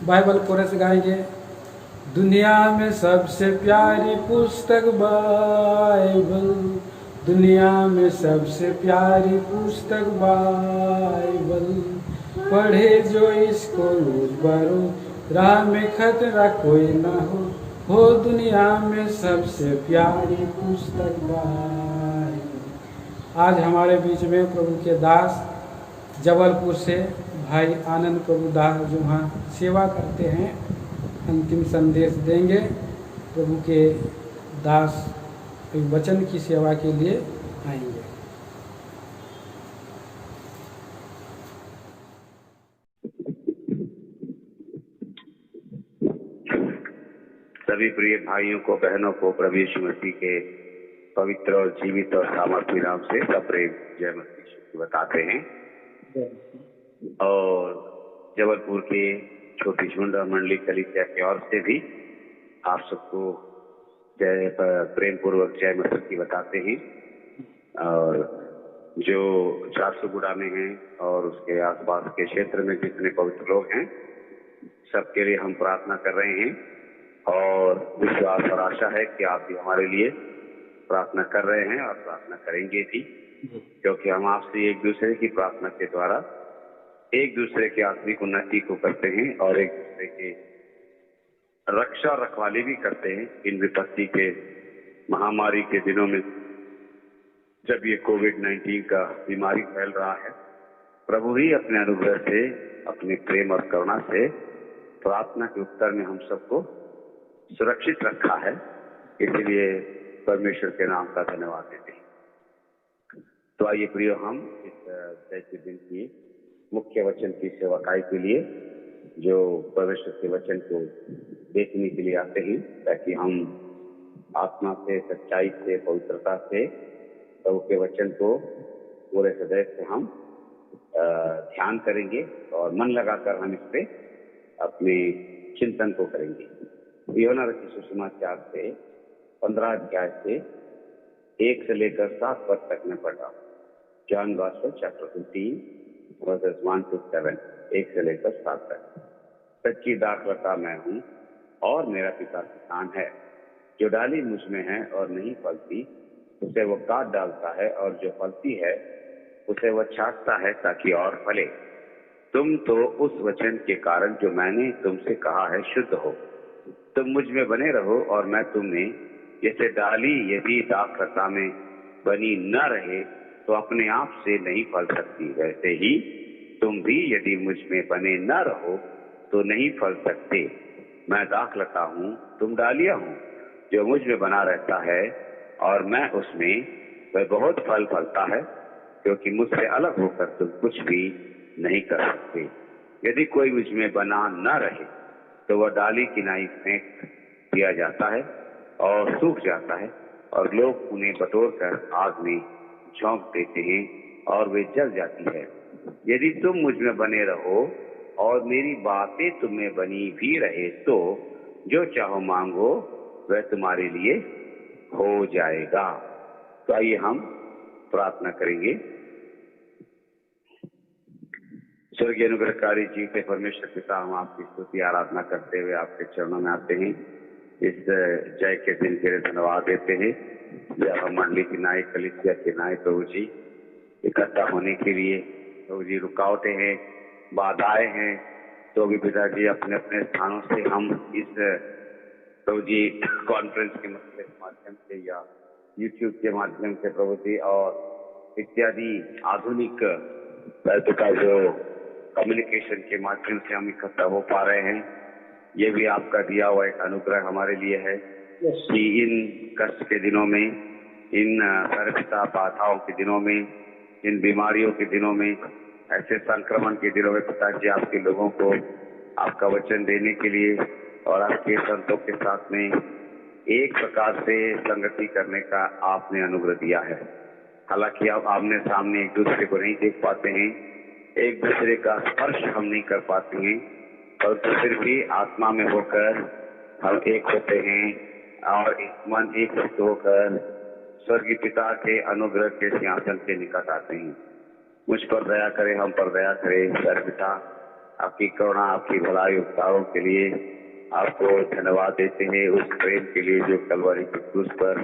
Bible coarse गाएंगे। दुनिया में सबसे प्यारी पुस्तक बाइबल, दुनिया में सबसे प्यारी पुस्तक बाइबल, पढ़े जो इसको रोज बरोज, राह में खतरा कोई ना हो दुनिया में सबसे प्यारी पुस्तक बाइबल। आज हमारे बीच में प्रभु के दास जबलपुर से भाई आनंद प्रभु दास जो वहाँ सेवा करते हैं, अंतिम संदेश देंगे। प्रभु के दास वचन की सेवा के लिए आएंगे। सभी प्रिय भाइयों को, बहनों को प्रभु यीशु मसीह के पवित्र और जीवित और सामर्थी नाम से सप्रेम जय मसीह बताते हैं। और जबलपुर के छोटी झुंडा मंडली कलीसिया की ओर से भी आप सबको जय प्रेम पूर्वक जय मसीह बताते हैं। और जो 400 में हैं और उसके आसपास के क्षेत्र में जितने पवित्र लोग हैं, सबके लिए हम प्रार्थना कर रहे हैं और विश्वास और आशा है कि आप भी हमारे लिए प्रार्थना कर रहे हैं और प्रार्थना करेंगे भी, क्योंकि हम आपसे एक दूसरे की प्रार्थना के द्वारा एक दूसरे की आत्मिक उन्नति को करते हैं और एक दूसरे के रक्षा और रखवाली भी करते हैं इन विपत्ति के महामारी के दिनों में। जब ये कोविड-19 का बीमारी फैल रहा है, प्रभु ही अपने अनुग्रह से, अपने प्रेम और करुणा से प्रार्थना के उत्तर में हम सबको सुरक्षित रखा है। इसलिए परमेश्वर के नाम का धन्यवाद देते हैं। तो आइए प्रियो, हम इस जय के दिन की मुख्य वचन की सेवकाई के लिए जो परमेश्वर के वचन को देखने के लिए आते हैं, ताकि हम आत्मा से, सच्चाई से, पवित्रता से प्रभु के वचन को पूरे हृदय से हम ध्यान करेंगे और मन लगाकर हम इस पे अपने चिंतन को करेंगे। यूहन्ना रचित सुसमाचार से 15 अध्याय से 1 से लेकर 7 पद तक में पढ़ा। John gospel chapter 15 versus 1 to 7, 1 से लेकर 7 तक। सच्ची दाखलता मैं हूँ और मेरा पिता किसान है। जो डाली मुझ में है और नहीं फलती, उसे वो काट डालता है, और जो फलती है उसे वो छांटता है ताकि और फले। तुम तो उस वचन के कारण जो मैंने तुमसे कहा है शुद्ध हो। तुम मुझ में बने रहो और मैं तुम में। जैसे डाली यदि दाखलता में बनी न रहे तो अपने आप से नहीं फल सकती, वैसे ही तुम भी यदि मुझ में बने न रहो तो नहीं फल सकते। मैं दाखलता हूँ, तुम डालियां हूँ। जो मुझ में बना रहता है और मैं उसमें, वह बहुत फल फलता है, क्योंकि मुझसे अलग होकर तुम कुछ भी नहीं कर सकते। यदि कोई मुझ में बना न रहे तो वह डाली किनाई फेंक दिया जाता है और सूख जाता है, और लोग उन्हें बटोर कर आग में झोंक देते हैं और वे जल जाती है। यदि तुम मुझ में बने रहो और मेरी बातें तुम में बनी भी रहे तो जो चाहो मांगो वह तुम्हारे लिए हो जाएगा। तो आइए हम प्रार्थना करेंगे। स्वर्गीय अनुग्रहकारी जी के परमेश्वर पिता, हम आपकी स्तुति आराधना करते हुए आपके चरणों में आते हैं। इस जय के दिन के लिए धन्यवाद देते हैं, जब हम मंडली की नाई, कलीसिया के नाई प्रभु जी इकट्ठा होने के लिए प्रभु जी रुकावटें हैं, बाधाएं हैं, तो भी पिताजी अपने अपने स्थानों से हम इस प्रभु जी कॉन्फ्रेंस के माध्यम से या यूट्यूब के माध्यम से प्रभु जी और इत्यादि आधुनिक का जो कम्युनिकेशन के माध्यम से हम इकट्ठा हो पा रहे हैं, ये भी आपका दिया हुआ एक अनुग्रह हमारे लिए है कि इन कष्ट के दिनों में, इन सर्वता बाधाओं के दिनों में, इन बीमारियों के दिनों में, ऐसे संक्रमण के दिनों में पिताजी आपके लोगों को आपका वचन देने के लिए और आपके संतों के साथ में एक प्रकार से संगति करने का आपने अनुग्रह दिया है। हालांकि आप आमने सामने एक दूसरे को नहीं देख पाते हैं, एक दूसरे का स्पर्श हम नहीं कर पाते हैं, परंतु फिर भी आत्मा में होकर हम एक होते हैं और एक मन एक होकर स्वर्गीय पिता के अनुग्रह के सिंहासन के निकट आते हैं। मुझ पर दया करे, हम पर दया करे। सर पिता, आपकी करुणा, आपकी भलाई उपकारों के लिए आपको धन्यवाद देते हैं। उस प्रेम के लिए जो कलवरी की क्रूस पर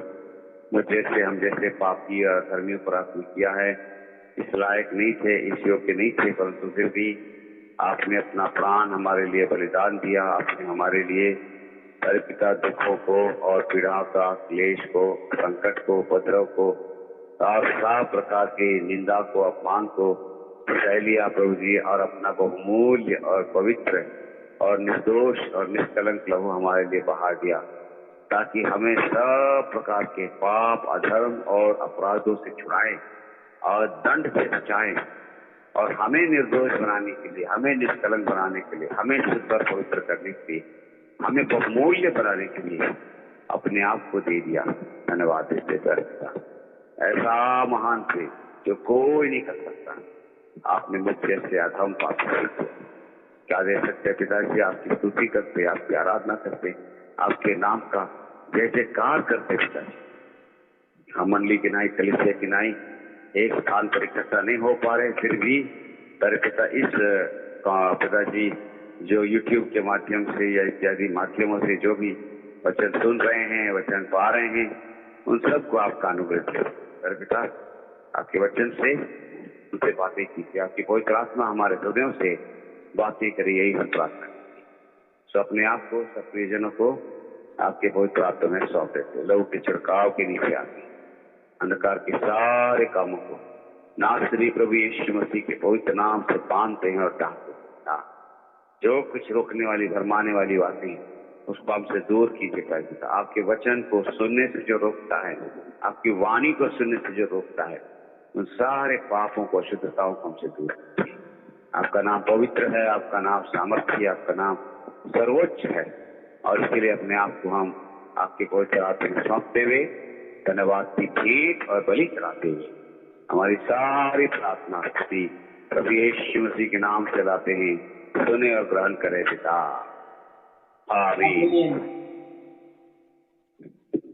मुझ जैसे, हम जैसे पापी और धर्मियों पर आपने किया है। इस लायक नहीं थे, इस योग्य नहीं थे, परंतु फिर भी आपने अपना प्राण हमारे लिए बलिदान दिया। आपने हमारे लिए पिता दुखों को और पीड़ाओं का, क्लेश को, संकट को, उपद्रव को और सब प्रकार की निंदा को, अपमान को सह लिया प्रभु जी, और अपना बहुमूल्य और पवित्र और निर्दोष और निष्कलंक लहू हमारे लिए बहा दिया, ताकि हमें सब प्रकार के पाप, अधर्म और अपराधों से छुड़ाएं और दंड से बचाएं, और हमें निर्दोष बनाने के लिए, हमें निष्कलंक बनाने के लिए, हमें शुद्ध और पवित्र करने के लिए, हमें बहुमूल्य बनाने के लिए अपने आप को दे दिया। धन्यवाद देते पिता। ऐसा महान प्रेम जो कोई नहीं कर सकता, आपने मुझसे से अधम पापी को क्या दे सकते पिताजी। आपकी स्तुति करते, आपकी आराधना करते, आपके नाम का जय जयकार करते पिताजी। हम मंडली की नाई, कलीसिया की नाई एक स्थान पर इकट्ठा नहीं हो पा रहे, फिर भी तेरे पिता इस पिताजी जो YouTube के माध्यम से या इत्यादि माध्यमों से जो भी वचन सुन रहे हैं, वचन पा रहे हैं, उन सबको आपका अनुग्रह करें तेरे पिता। आपके वचन से उनसे बातें कीजिए, आपकी पवित्र आत्मा हमारे हृदयों से बातें करें, यही हम प्रार्थना करते हैं। सो अपने आप को, सब प्रियजनों को आपके पवित्र आत्मा में सौंप देते, लहू के छिड़काव के नीचे आते, अंधकार के सारे कामों को नासरी प्रभु यीशु मसीह के पवित्र नाम से बांधते हैं और डांटते हैं। जो कुछ रोकने वाली, भरमाने वाली बातें, उसको हमसे दूर कीजिए पिता। आपके वचन को सुनने से जो रोकता है, आपकी वाणी को सुनने से जो रोकता है, उन सारे पापों को, अशुद्धताओं को हमसे दूर कीजिए। आपका नाम पवित्र है, आपका नाम सामर्थ्य, आपका नाम सर्वोच्च है, और इसके लिए अपने आप को हम आपके पवित्र आत्मा में सौंपते हुए, धन्यवाद की भेंट और बलि चढ़ाते हुए हमारी सारी प्रार्थना स्तुति प्रभु यीशु मसीह के नाम से लाते हैं। सुने और ग्रहण करें पिता, आमीन।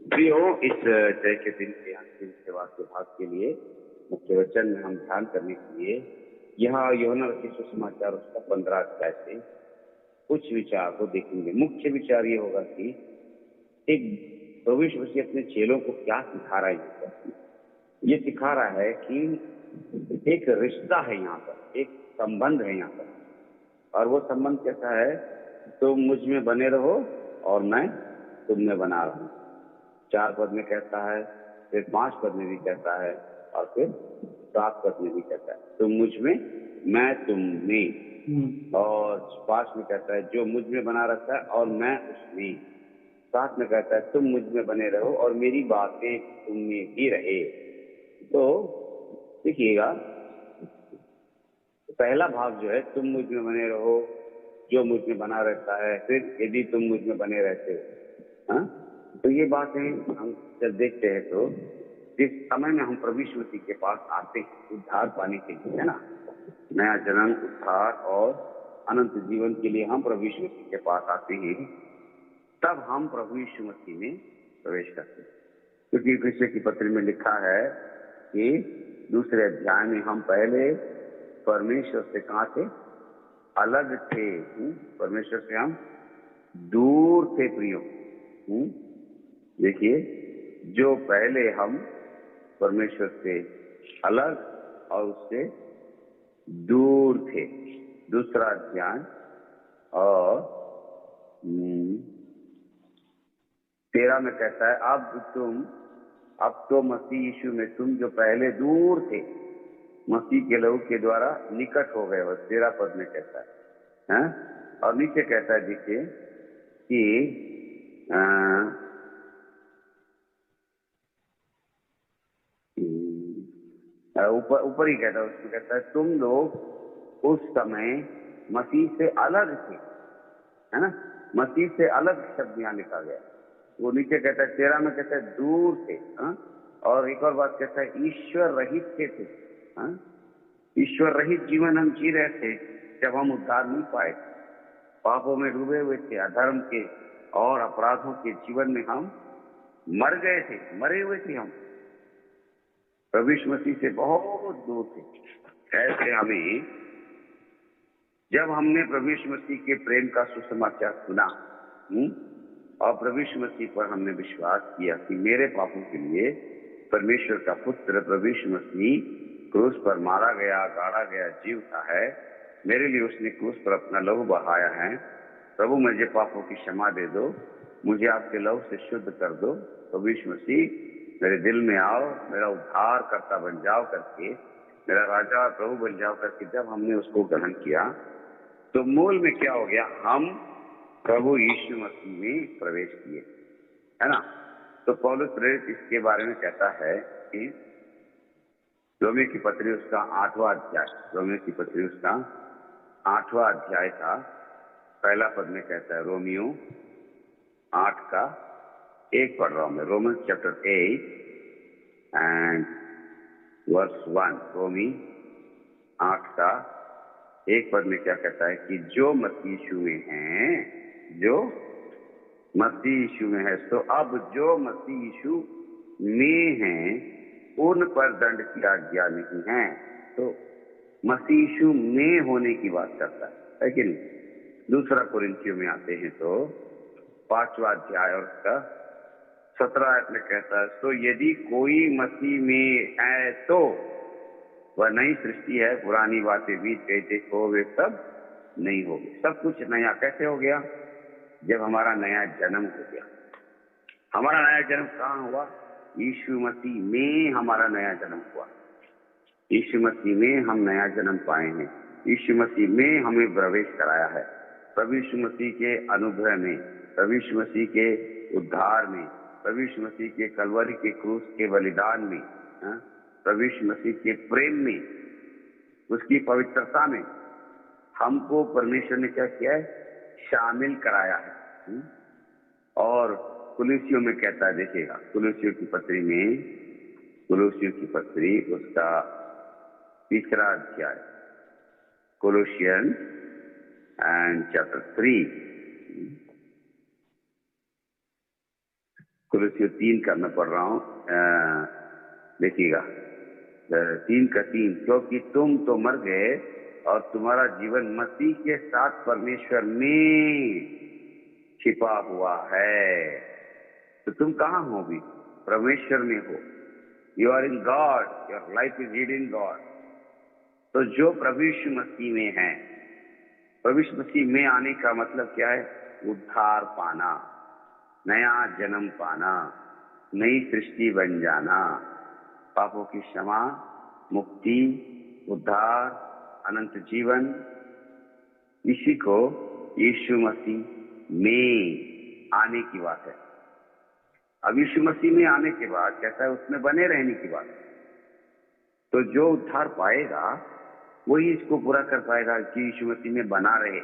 प्रियो, इस जय के दिन के अंतिम सेवा के भाग के लिए मुख्य वचन में हम ध्यान करने के लिए यहाँ यूहन्ना रचित सुसमाचार उसका 15 अध्याय से कुछ विचार को देखेंगे। मुख्य विचार ये होगा कि एक प्रभु यीशु मसीह अपने चेलों को क्या सिखा रहा है। ये सिखा रहा है कि एक रिश्ता है यहाँ पर, एक संबंध है यहाँ पर, और वो संबंध कैसा है? तुम मुझ में बने रहो और मैं तुम में बना रहूं। 4 पद में कहता है, फिर 5 पद में भी कहता है, और फिर 7 पद में भी कहता है तुम मुझ में, मैं तुम में। और 5 में कहता है जो मुझ में बना रहता है और मैं उसमें। 7 में कहता है तुम मुझ में बने रहो और मेरी बातें तुम में भी रहे। तो देखिएगा, पहला भाग जो है, तुम मुझ में बने रहो, जो मुझ में बना रहता है, फिर यदि तुम मुझ में बने रहते हो। हाँ, तो ये बातें हम जब देखते हैं तो जिस समय में हम प्रभु यीशु मसीह के पास आते हैं उद्धार पाने के लिए, है ना, नया जन्म, उद्धार और अनंत जीवन के लिए हम प्रभु यीशु मसीह के पास आते हैं, तब हम प्रभु यीशु मसीह में प्रवेश करते हैं। क्योंकि कृष्ण की पत्री में लिखा है कि 2 अध्याय में हम पहले परमेश्वर से कहाँ थे? अलग थे। परमेश्वर से हम दूर थे प्रियो। देखिए, जो पहले हम परमेश्वर से अलग और उससे दूर थे। 2 अध्याय और 13 में कहता है अब तो मसीह यीशु में तुम जो पहले दूर थे, मसीह के लहू के द्वारा निकट हो गए हो। 13 पद में कहता है। और नीचे कहता है, देखिए कि ऊपर ही कहता है, उसमें कहता है तुम लोग उस समय मसीह से अलग थे, है ना। मसीह से अलग शब्द यहाँ लिखा गया। वो नीचे कहता है 13 में कहता है दूर थे। और एक और बात कहता है ईश्वर रहित थे। ईश्वर रहित जीवन हम जी रहे थे जब हम उद्धार नहीं पाए, पापों में डूबे हुए थे, अधर्म के और अपराधों के जीवन में हम मर गए थे, मरे हुए थे हम, प्रभु यीशु मसीह से बहुत दूर थे। ऐसे हमें जब हमने प्रभु यीशु मसीह के प्रेम का सुसमाचार सुना और प्रभु यीशु मसीह पर हमने विश्वास किया कि मेरे पापों के लिए परमेश्वर का पुत्र प्रभु यीशु मसीह क्रूस पर मारा गया, गाड़ा गया, जी उठा है, मेरे लिए उसने क्रूस पर अपना लहू बहाया है। प्रभु मुझे पापों की क्षमा दे दो, मुझे आपके लहू से शुद्ध कर दो। प्रभु यीशु मसीह मेरे दिल में आओ, मेरा उद्धार करता बन जाओ करके, मेरा राजा और प्रभु बन जाओ करके जब हमने उसको ग्रहण किया तो मूल में क्या हो गया, हम प्रभु यीशु मसीह में प्रवेश किए, है ना। तो पौलुस प्रेरित इसके बारे में कहता है कि रोमियो की पत्री उसका 8वां अध्याय, रोमियो की पत्री उसका 8वां अध्याय का पहला पद में कहता है, रोमियो 8 का 1 पढ़ रहा हूं मैं, रोमन्स चैप्टर 8 एंड वर्स 1। रोमी 8 का 1 पद में क्या कहता है कि जो मसीह यीशु में हैं, जो मसीह यीशु में है, तो अब जो मसीह यीशु में हैं उन पर दंड की आज्ञा नहीं है। तो मसीह यीशु में होने की बात करता है कि नहीं। दूसरा कोरिन्थियों में आते हैं तो 5वां अध्याय और उसका 17 आयत में कहता है, तो यदि कोई मसीह में है तो वह नई सृष्टि है, पुरानी बातें बीत गई, देखो वे सब नहीं हो गए। सब कुछ नया कैसे हो गया? जब हमारा नया जन्म हो गया। हमारा नया जन्म कहाँ हुआ? यीशु मसीह में हमारा नया जन्म हुआ। यीशु मसीह में हम नया जन्म पाए हैं। यीशु मसीह में हमें प्रवेश कराया है। प्रभु यीशु मसीह के अनुग्रह में, प्रभु यीशु मसीह के उद्धार में, प्रभु यीशु मसीह के कलवरी के क्रूस के बलिदान में, प्रभु यीशु मसीह के प्रेम में, उसकी पवित्रता में हमको परमेश्वर ने क्या किया है? शामिल कराया है। और कुलुसियों में कहता है, देखिएगा कुलुसियों की पत्री में, कुलुसियों की पत्री उसका 3रा अध्याय, कोलोसियंस एंड चैप्टर 3, कुलुसियों 3 का मैं पढ़ रहा हूं, देखिएगा 3 का 3, क्योंकि तुम तो मर गए और तुम्हारा जीवन मसीह के साथ परमेश्वर में छिपा हुआ है। तो तुम कहाँ हो भी? परमेश्वर में हो। You are in God, your life is hid in God. तो जो प्रभु यीशु मसीह में है, प्रभु यीशु मसीह में आने का मतलब क्या है? उद्धार पाना, नया जन्म पाना, नई सृष्टि बन जाना, पापों की क्षमा, मुक्ति, उद्धार, अनंत जीवन। इसी को यीशु मसीह में आने की बात है। अब यीशु मसीह में आने के बाद कहता है उसमें बने रहने की बात है। तो जो उद्धार पाएगा वही इसको पूरा कर पाएगा कि यीशु मसीह में बना रहे।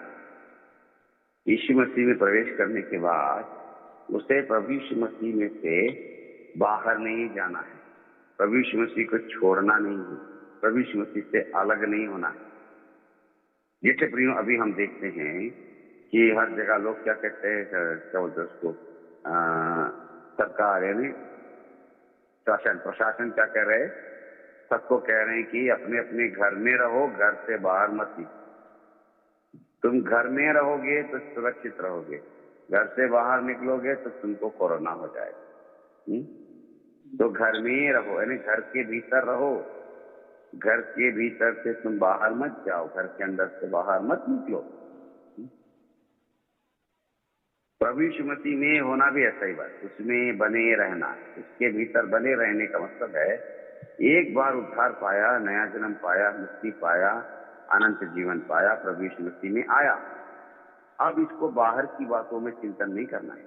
यीशु मसीह में प्रवेश करने के बाद उसे प्रभु यीशु मसीह में से बाहर नहीं जाना है, प्रभु यीशु मसीह को छोड़ना नहीं है, प्रभु यीशु मसीह से अलग नहीं होना है। जैसे प्रियो अभी हम देखते हैं कि हर जगह लोग क्या कहते हैं, क्या बोलते हैं उसको, सरकार यानी शासन प्रशासन क्या कह रहे हैं? सबको कह रहे हैं कि अपने अपने घर में रहो, घर से बाहर मत निकलो। तुम घर में रहोगे तो सुरक्षित रहोगे, घर से बाहर निकलोगे तो तुमको कोरोना हो जाएगा। तो घर में रहो, यानी घर के भीतर रहो, घर के भीतर से तुम बाहर मत जाओ, घर के अंदर से बाहर मत निकलो। प्रभु यीशु मसीह में होना भी ऐसा ही बात, उसमें बने रहना, उसके भीतर बने रहने का मतलब है एक बार उद्धार पाया, नया जन्म पाया, मुक्ति पाया, अनंत जीवन पाया, प्रभु यीशु मसीह में आया, अब इसको बाहर की बातों में चिंतन नहीं करना है।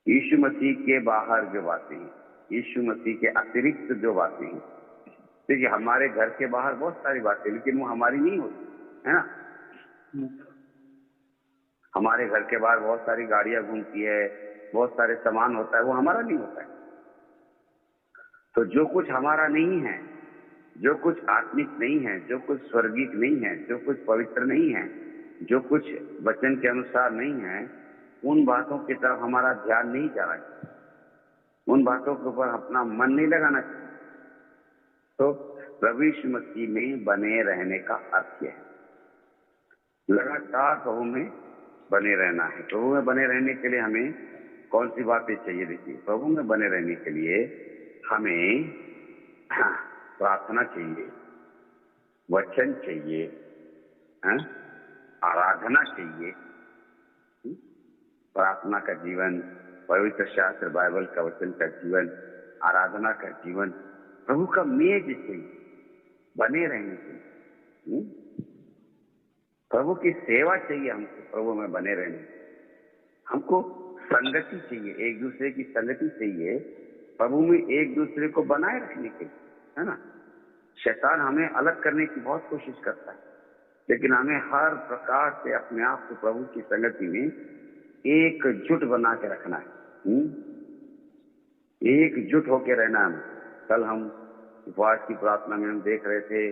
यीशु मसीह के बाहर जो बातें हैं, यीशु मसीह के अतिरिक्त जो बातें हैं, देखिए हमारे घर के बाहर बहुत सारी बातें, लेकिन वो हमारी नहीं होती है ना। हमारे घर के बाहर बहुत सारी गाड़ियां घूमती है, बहुत सारे सामान होता है, वो हमारा नहीं होता है। तो जो कुछ हमारा नहीं है, जो कुछ आत्मिक नहीं है, जो कुछ स्वर्गीय नहीं है, जो कुछ पवित्र नहीं है, जो कुछ वचन के अनुसार नहीं है, उन बातों की तरफ हमारा ध्यान नहीं जाना चाहिए, उन बातों के ऊपर अपना मन नहीं लगाना चाहिए। तो प्रभु यीशु मसीह में बने रहने का अर्थ है लगातार प्रभु में बने रहना है। प्रभु में बने रहने के लिए हमें कौन सी बातें चाहिए? देखिए, प्रभु में बने रहने के लिए हमें प्रार्थना चाहिए, वचन चाहिए, आराधना चाहिए। प्रार्थना का जीवन, पवित्र शास्त्र बाइबल का वचन का जीवन, आराधना का जीवन, प्रभु का मेज चाहिए बने रहने के लिए। प्रभु की सेवा चाहिए हमको प्रभु में बने रहने। हमको संगति चाहिए, एक दूसरे की संगति चाहिए प्रभु में, एक दूसरे को बनाए रखने के लिए, है ना। शैतान हमें अलग करने की बहुत कोशिश करता है, लेकिन हमें हर प्रकार से अपने आप को प्रभु की संगति में एकजुट बना के रखना है। एकजुट होके रहना है। कल हम उपवास की प्रार्थना में हम देख रहे थे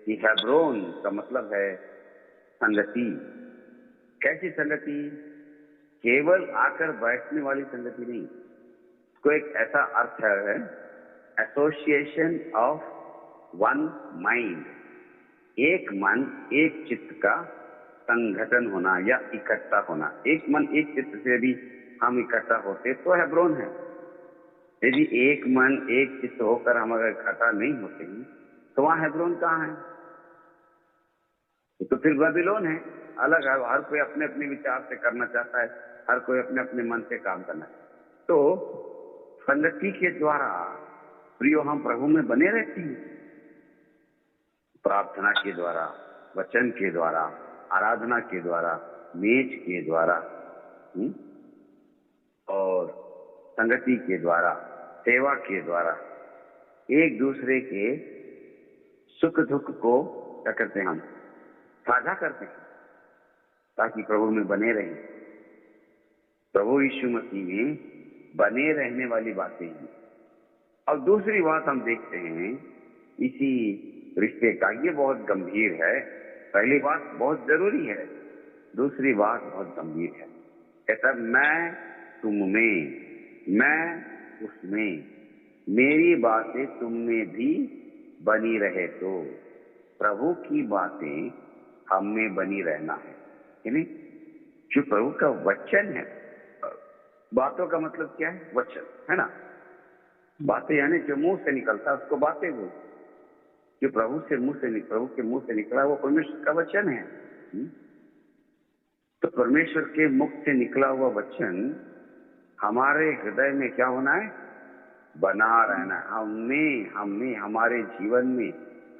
कि हेब्रोन का मतलब है संगति। कैसी संगति? केवल आकर बैठने वाली संगति नहीं, इसको एक ऐसा अर्थ है, एसोसिएशन ऑफ वन माइंड, एक मन एक चित्त का संगठन होना या इकट्ठा होना। एक मन एक चित्त से यदि हम इकट्ठा होते तो हेब्रोन है। यदि एक मन एक चित्त होकर हम अगर इकट्ठा नहीं होते हैं तो वहां हेब्रोन कहाँ है? तो फिर बाबिलोन है, अलग है। हर कोई अपने अपने विचार से करना चाहता है, हर कोई अपने अपने मन से काम करना है। तो संगति के द्वारा प्रियो हम प्रभु में बने रहते हैं, प्रार्थना के द्वारा, वचन के द्वारा, आराधना के द्वारा, मेज के द्वारा, और संगति के द्वारा, सेवा के द्वारा, एक दूसरे के सुख दुख को क्या करते हैं? हम साझा करते हैं ताकि प्रभु में बने रहें। प्रभु यीशु मसीह में बने रहने वाली बातें हैं। और दूसरी बात हम देखते हैं इसी रिश्ते का, ये बहुत गंभीर है। पहली बात बहुत जरूरी है, दूसरी बात बहुत गंभीर है। कहता मैं तुम में, मैं उसमें, मेरी बातें तुम में भी बनी रहे तो। प्रभु की बातें हम में बनी रहना है, नहीं? जो प्रभु का वचन है, बातों का मतलब क्या है? वचन, है ना। बातें यानी जो मुंह से निकलता है उसको बातें बोल। जो प्रभु के मुंह से निकला वो परमेश्वर का वचन है। तो परमेश्वर के मुख से निकला हुआ वचन हमारे हृदय में क्या होना है? बना रहना। हमने हमारे जीवन में,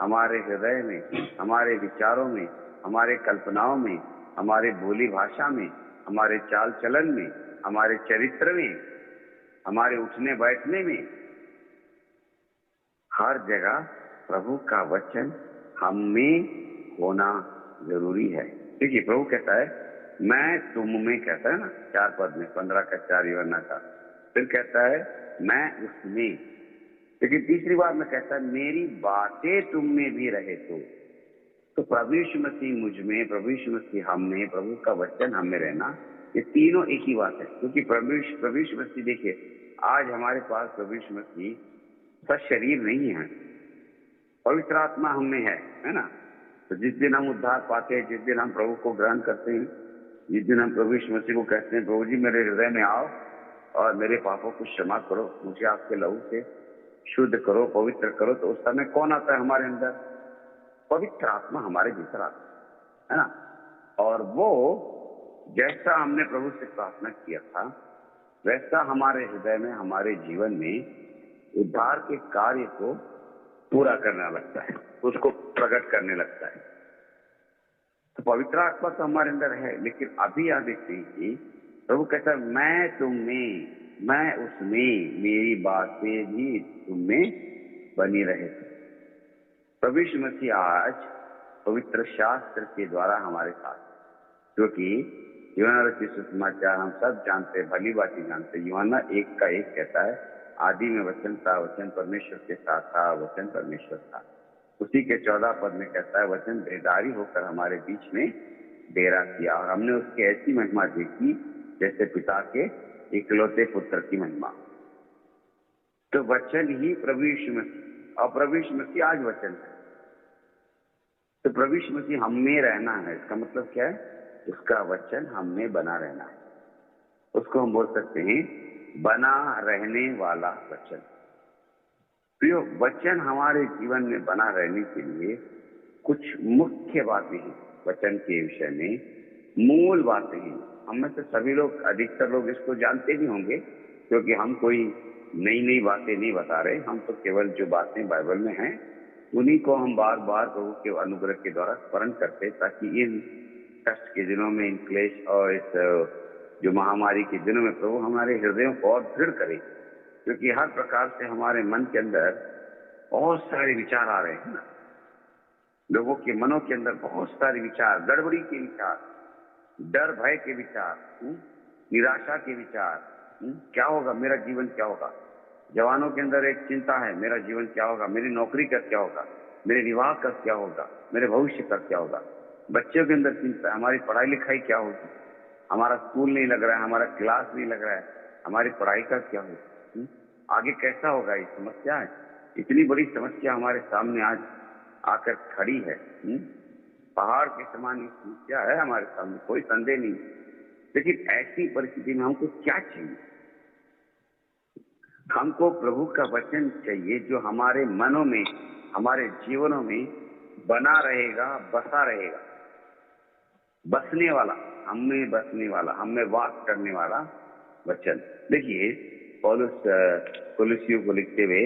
हमारे हृदय में, हमारे विचारों में, हमारे कल्पनाओं में, हमारे बोली भाषा में, हमारे चाल चलन में, हमारे चरित्र में, हमारे उठने बैठने में, हर जगह प्रभु का वचन हम में होना जरूरी है। देखिए, प्रभु कहता है मैं तुम में, कहता है ना 4 पद में, 15 का 4 यूहन्ना का। फिर कहता है मैं उसमें। लेकिन तीसरी बार में कहता है मेरी बातें तुम में भी रहे तो प्रभु यीशु मसीह मुझ में, प्रभु यीशु मसीह हम में, प्रभु का वचन हम में रहना, ये तीनों एक ही बात है। क्योंकि प्रभु यीशु मसीह, देखिए आज हमारे पास प्रभु यीशु मसीह शरीर नहीं है, पवित्र आत्मा हम में है ना। तो जिस दिन हम उद्धार पाते हैं, जिस दिन हम प्रभु को ग्रहण करते हैं, जिस दिन हम प्रभु यीशु मसीह को कहते हैं प्रभु जी मेरे हृदय में आओ और मेरे पापों को क्षमा करो, मुझे आपके लहू से शुद्ध करो, पवित्र करो, तो उस समय कौन आता है हमारे अंदर? पवित्र आत्मा हमारे भीतर आता है ना। और वो जैसा हमने प्रभु से प्रार्थना किया था वैसा हमारे हृदय में, हमारे जीवन में उद्धार के कार्य को पूरा करने लगता है, उसको प्रकट करने लगता है। तो पवित्र आत्मा तो हमारे अंदर है, लेकिन अभी आप देखते हैं कि प्रभु कहता है मैं तुम में, मैं उसमें, मेरी बातें भी तुम में बनी रहे। प्रभु यीशु मसीह आज पवित्र शास्त्र के द्वारा हमारे साथ, क्योंकि यूहन्ना रचित सुसमाचार हम सब जानते हैं, भली बात ही जानते हैं। यूहन्ना 1:1 कहता है आदि में वचन था, वचन परमेश्वर के साथ था, वचन परमेश्वर था। उसी के 14 पद में कहता है वचन देहधारी होकर हमारे बीच में डेरा किया और हमने उसकी ऐसी महिमा देखी जैसे पिता के इकलौते पुत्र की महिमा। तो वचन ही प्रभु यीशु मसीह, और प्रभु यीशु मसीह आज वचन है। तो प्रभु यीशु मसीह हम में रहना है, इसका मतलब क्या है? उसका वचन हम में बना रहना है। उसको हम बोल सकते हैं बना रहने वाला वचन। प्रियो, वचन हमारे जीवन में बना रहने के लिए कुछ मुख्य बातें हैं वचन के विषय में, मूल बातें हैं। हम में से सभी लोग, अधिकतर लोग इसको जानते भी होंगे, क्योंकि हम कोई नई नई बातें नहीं बता रहे। हम तो केवल जो बातें बाइबल में हैं उन्हीं को हम बार बार प्रभु के अनुग्रह के द्वारा स्मरण करते, ताकि इन कष्ट के दिनों में, इन क्लेश और इस जो महामारी के दिनों में प्रभु हमारे हृदयों को और दृढ़ करे। क्योंकि हर प्रकार से हमारे मन के अंदर बहुत सारे विचार आ रहे हैं ना, लोगों के मनों के अंदर बहुत सारे विचार, गड़बड़ी के विचार, डर भय के विचार, निराशा के विचार। क्या होगा, मेरा जीवन क्या होगा? जवानों के अंदर एक चिंता है, मेरा जीवन क्या होगा, मेरी नौकरी का क्या होगा, मेरे विवाह का क्या होगा, मेरे भविष्य का क्या होगा। बच्चों के अंदर चिंता है, हमारी पढ़ाई लिखाई क्या होगी, हमारा स्कूल नहीं लग रहा है, हमारा क्लास नहीं लग रहा है, हमारी पढ़ाई का क्या होगा, आगे कैसा होगा। ये समस्या है, इतनी बड़ी समस्या हमारे सामने आज आकर खड़ी है। पहाड़ के समान ये समस्या है हमारे सामने, कोई संदेह नहीं। लेकिन ऐसी परिस्थिति में हमको क्या चाहिए? हमको प्रभु का वचन चाहिए जो हमारे मनों में, हमारे जीवनों में बना रहेगा, बसा रहेगा, बसने वाला, हम में बसने वाला, हम में वास करने वाला वचन। देखिए, पौलुस कुलुसियों को लिखते हुए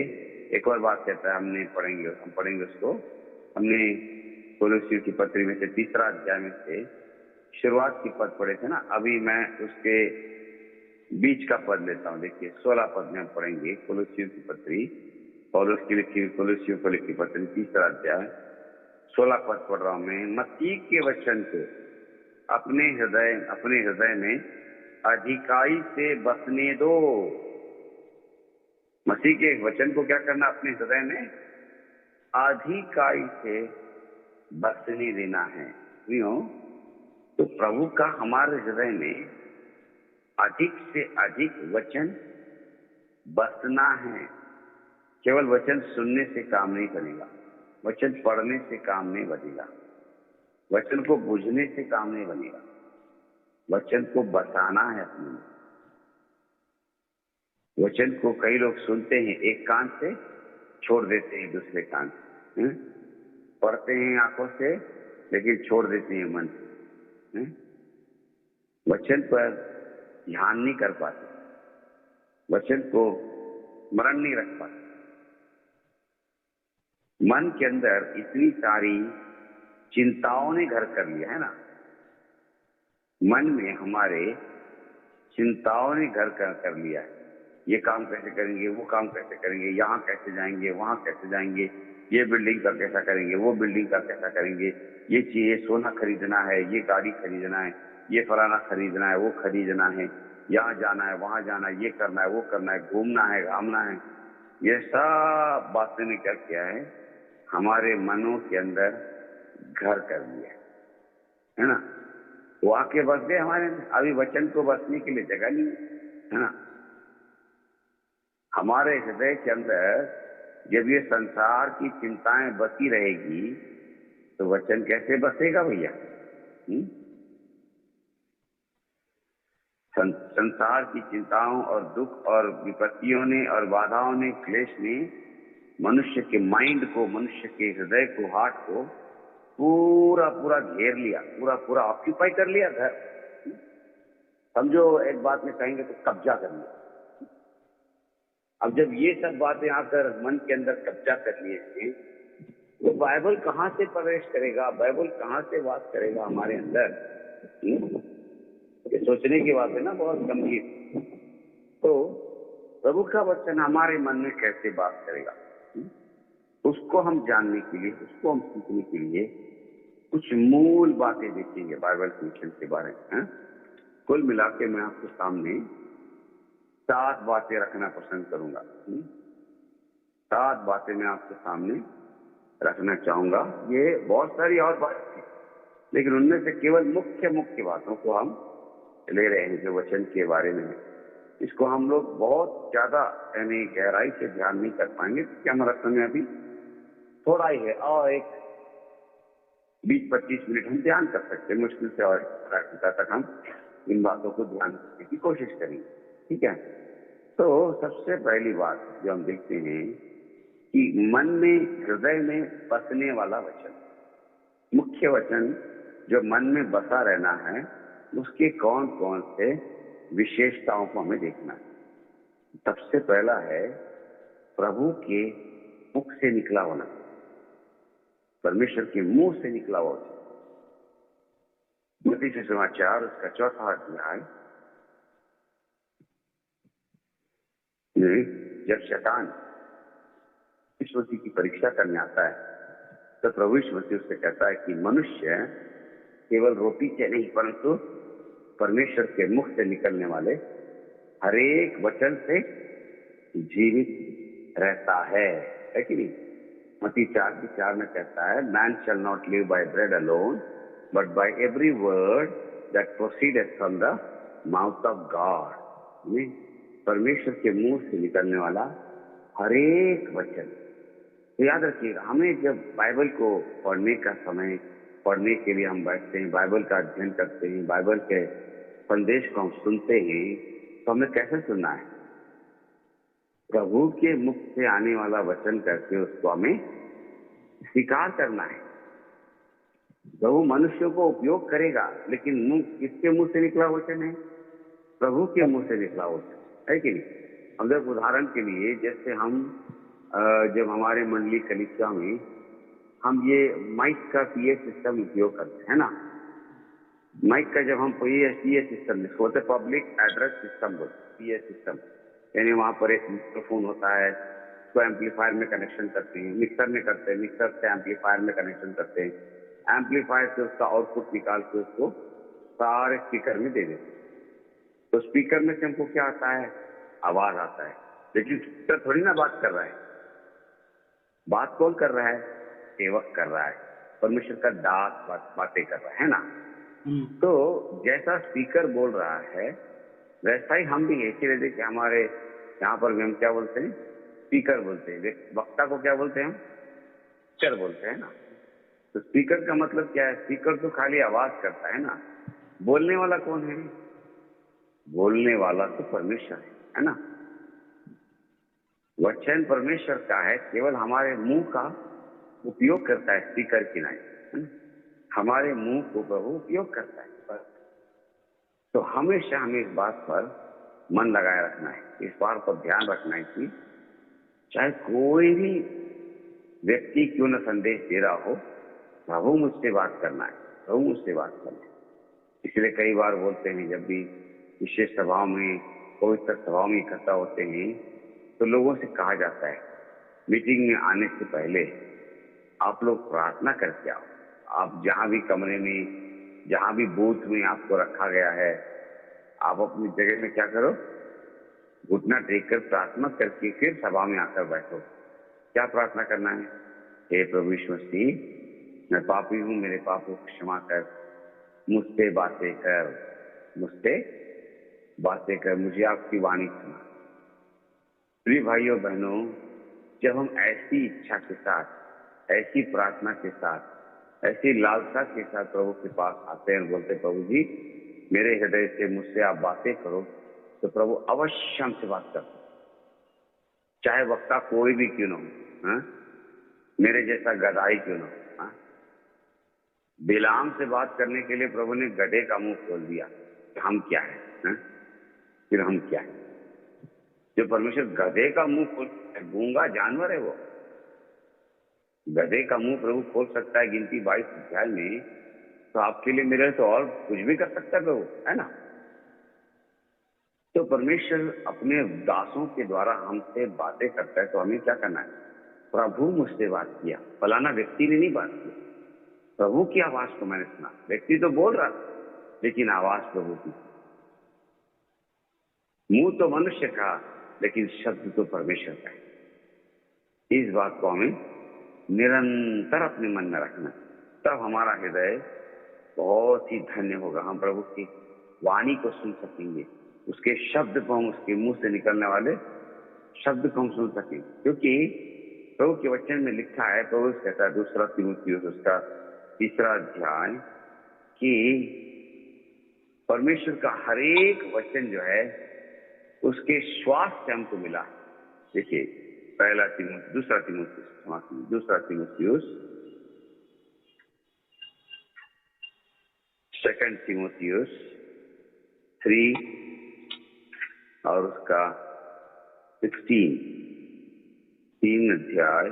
एक और बात कहता है, हम पढ़ेंगे उसको। हमने कुलुसियों की पत्री में से 3 अध्याय में से शुरुआत की पद पढ़े थे ना, अभी मैं उसके बीच का पद लेता हूं। देखिए, 16 पद में हम पढ़ेंगे कुलुसियों की पत्री, पौलुस की लिखी हुई कुलुसियों को लिखी पत्री 3 अध्याय 16 पद पढ़ रहा हूं मैं। मसीह के वचन को अपने हृदय में अधिकाई से बसने दो। मसीह के वचन को क्या करना? अपने हृदय में अधिकाई से बसने देना है। क्यों? तो प्रभु का हमारे हृदय में अधिक से अधिक वचन बसना है। केवल वचन सुनने से काम नहीं बनेगा, वचन पढ़ने से काम नहीं बनेगा, वचन को बुझने से काम नहीं बनेगा, वचन को बसाना है अपने में। वचन को कई लोग सुनते हैं एक कान से, छोड़ देते हैं दूसरे कान से, पढ़ते हैं आंखों से लेकिन छोड़ देते हैं मन से, वचन पर ध्यान नहीं कर पाते, वचन को स्मरण नहीं रख पाते। मन के अंदर इतनी सारी चिंताओं ने घर कर लिया है ना, मन में हमारे चिंताओं ने घर कर लिया है। ये काम कैसे करेंगे, वो काम कैसे करेंगे, यहाँ कैसे जाएंगे, वहां कैसे जाएंगे, ये बिल्डिंग का कैसा करेंगे, वो बिल्डिंग का कैसा करेंगे, ये चीज, सोना खरीदना है, ये गाड़ी खरीदना है, ये फलाना खरीदना है, वो खरीदना है, यहाँ जाना है, वहां जाना है, ये करना है, वो करना है, घूमना है, घामना है। ये सब बातें ने क्या किया है? हमारे मनों के अंदर घर कर लिया है ना। वो आके बस गए हमारे में। अभी वचन को बसने के लिए जगह नहीं है ना। हमारे हृदय के अंदर जब ये संसार की चिंताएं बसी रहेगी तो वचन कैसे बसेगा भैया? संसार की चिंताओं और दुख और विपत्तियों ने और बाधाओं ने, क्लेश ने मनुष्य के माइंड को, मनुष्य के हृदय को, हार्ट को पूरा पूरा घेर लिया, पूरा पूरा ऑक्यूपाई कर लिया घर। समझो, एक बात में कहेंगे तो कब्जा कर लिया। अब जब ये सब बातें आकर मन के अंदर कब्जा कर लिए थे, तो बाइबल कहां से प्रवेश करेगा? बाइबल कहां से बात करेगा हमारे अंदर? ये सोचने की बात है ना, बहुत गंभीर। तो प्रभु का वचन हमारे मन में कैसे बात करेगा, उसको हम जानने के लिए, उसको हम सीखने के लिए कुछ मूल बातें देखेंगे बाइबल के वचन के बारे में। कुल मिला के मैं आपके सामने 7 बातें रखना पसंद करूंगा। 7 बातें मैं आपके सामने रखना चाहूंगा। ये बहुत सारी और बातें, लेकिन उनमें से केवल मुख्य मुख्य बातों को हम ले रहे हैं जो वचन के बारे में है। इसको हम लोग बहुत ज्यादा यानी गहराई से ध्यान नहीं कर पाएंगे, क्योंकि हमारा समय अभी थोड़ा ही है। और एक 20-25 मिनट हम ध्यान कर सकते हैं, मुश्किल से और आधा घंटा तक हम इन बातों को ध्यान करने की कोशिश करेंगे। ठीक है, तो सबसे पहली बात जो हम देखते हैं कि मन में, हृदय में बसने वाला वचन, मुख्य वचन जो मन में बसा रहना है, उसके कौन कौन से विशेषताओं को हमें देखना है। सबसे पहला है प्रभु के मुख से निकला होना, परमेश्वर के मुंह से निकला हुआ वचन। मत्ती सुसमाचार उसका 4वां अध्याय, जब शैतान यीशु मसीह की परीक्षा करने आता है तो प्रभु यीशु मसीह उससे कहता है कि मनुष्य केवल रोटी से नहीं परंतु परमेश्वर के मुख से निकलने वाले हरेक वचन से जीवित रहता है कि नहीं। मत्ती 4:4 में कहता है, man shall not live by bread alone but by every word that proceeded from the mouth of God. परमेश्वर के मुंह से निकलने वाला हरेक वचन। तो याद रखिएगा, हमें जब बाइबल को पढ़ने का समय, पढ़ने के लिए हम बैठते हैं, बाइबल का अध्ययन करते हैं, बाइबल के संदेश को हम सुनते हैं, तो हमें कैसे सुनना है? प्रभु के मुख से आने वाला वचन करके उसको हमें स्वीकार करना है। प्रभु मनुष्यों को उपयोग करेगा, लेकिन मुंह किसके मुंह से निकला वचन है? प्रभु के मुंह से निकला वचन है कि नहीं। हम जब उदाहरण के लिए, जैसे हम जब हमारे मंडली कलीसिया में हम ये माइक का पीए सिस्टम उपयोग करते हैं ना, माइक का जब हम पीए सिस्टम बोलते, पब्लिक एड्रेस सिस्टम बोलते, पीए सिस्टम, यानी वहां पर एक माइक्रोफोन होता है, उसको एम्पलीफायर में कनेक्शन करते हैं, मिक्सर में करते हैं, मिक्सर से एम्पलीफायर में कनेक्शन करते हैं, एम्पलीफायर से उसका आउटपुट निकाल के उसको सारे स्पीकर में दे देते हैं। तो स्पीकर में से हमको क्या आता है? आवाज आता है, लेकिन स्पीकर थोड़ी ना बात कर रहा है। बात कौन कर रहा है? सेवक कर रहा है, परमेश्वर का दास बातें कर रहा है ना। तो जैसा स्पीकर बोल रहा है वैसा ही हम भी ऐसे रहते कि हमारे यहाँ पर हम क्या बोलते हैं? स्पीकर बोलते हैं। वक्ता को क्या बोलते हैं हम? स्पीकर बोलते हैं ना। तो स्पीकर का मतलब क्या है? स्पीकर तो खाली आवाज करता है ना। बोलने वाला कौन है? बोलने वाला तो परमेश्वर है ना। वचन परमेश्वर का है, केवल हमारे मुंह का उपयोग करता है स्पीकर की नहीं, हमारे मुंह को प्रभु उपयोग करता है। तो हमेशा हमें इस बात पर मन लगाए रखना है, इस बात पर ध्यान रखना है कि चाहे कोई भी व्यक्ति क्यों न संदेश दे रहा हो, प्रभु मुझसे बात करना है, प्रभु मुझसे बात करना है। इसलिए कई बार बोलते हैं, जब भी विशेष सभाओं में, पवित्र सभाओं में इकट्ठा होते हैं, तो लोगों से कहा जाता है मीटिंग में आने से पहले आप लोग प्रार्थना करके आओ। आप जहां भी कमरे में, जहां भी बूथ में आपको रखा गया है, आप अपनी जगह में क्या करो? घुटना टेक कर प्रार्थना करके फिर सभा में आकर बैठो। क्या प्रार्थना करना है? हे प्रभु यीशु मसीह, मैं पापी हूं, मेरे पापों को क्षमा कर, मुझसे बातें कर, मुझसे बातें कर, मुझे आपकी वाणी सुना। प्रिय भाइयों बहनों, जब हम ऐसी इच्छा के साथ, ऐसी प्रार्थना के साथ, ऐसी लालसा के साथ प्रभु के पास आते हैं, बोलते प्रभु जी मेरे हृदय से मुझसे आप बातें करो, तो प्रभु अवश्य हमसे बात करते, चाहे वक्ता कोई भी क्यों न हो, हा? मेरे जैसा गधाई क्यों न हो। हा? बिलाम से बात करने के लिए प्रभु ने गधे का मुंह खोल दिया, हम क्या है? हा? फिर हम क्या है? जो परमेश्वर गधे का मुंह खोल, गूंगा जानवर है वो, गधे का मुंह प्रभु खोल सकता है गिनती 22 अध्याय में, तो आपके लिए मेरे तो और कुछ भी कर सकता है प्रभु, है ना। तो परमेश्वर अपने दासों के द्वारा हमसे बातें करता है, तो हमें क्या करना है? प्रभु मुझसे बात किया, फलाना व्यक्ति ने नहीं बात किया, प्रभु की आवाज को मैंने सुना। व्यक्ति तो बोल रहा था, लेकिन आवाज प्रभु की, मुंह तो मनुष्य का, लेकिन शब्द तो परमेश्वर का है। इस बात को हमें निरंतर अपने मन में रखना, तब हमारा हृदय बहुत ही धन्य होगा। हम प्रभु की वाणी को सुन सकेंगे, उसके शब्द को, हम उसके मुंह से निकलने वाले शब्द को हम सुन सकेंगे, क्योंकि प्रभु के वचन में लिखा है, प्रभु कहता है 2 तीमुथियुस उसका तीसरा अध्याय कि परमेश्वर का हर एक वचन जो है उसके श्वास से हमको मिला। देखिए दूसरा तिमुथियुस सेकंड तिमुथियुस 3 और उसका 16 3 अध्याय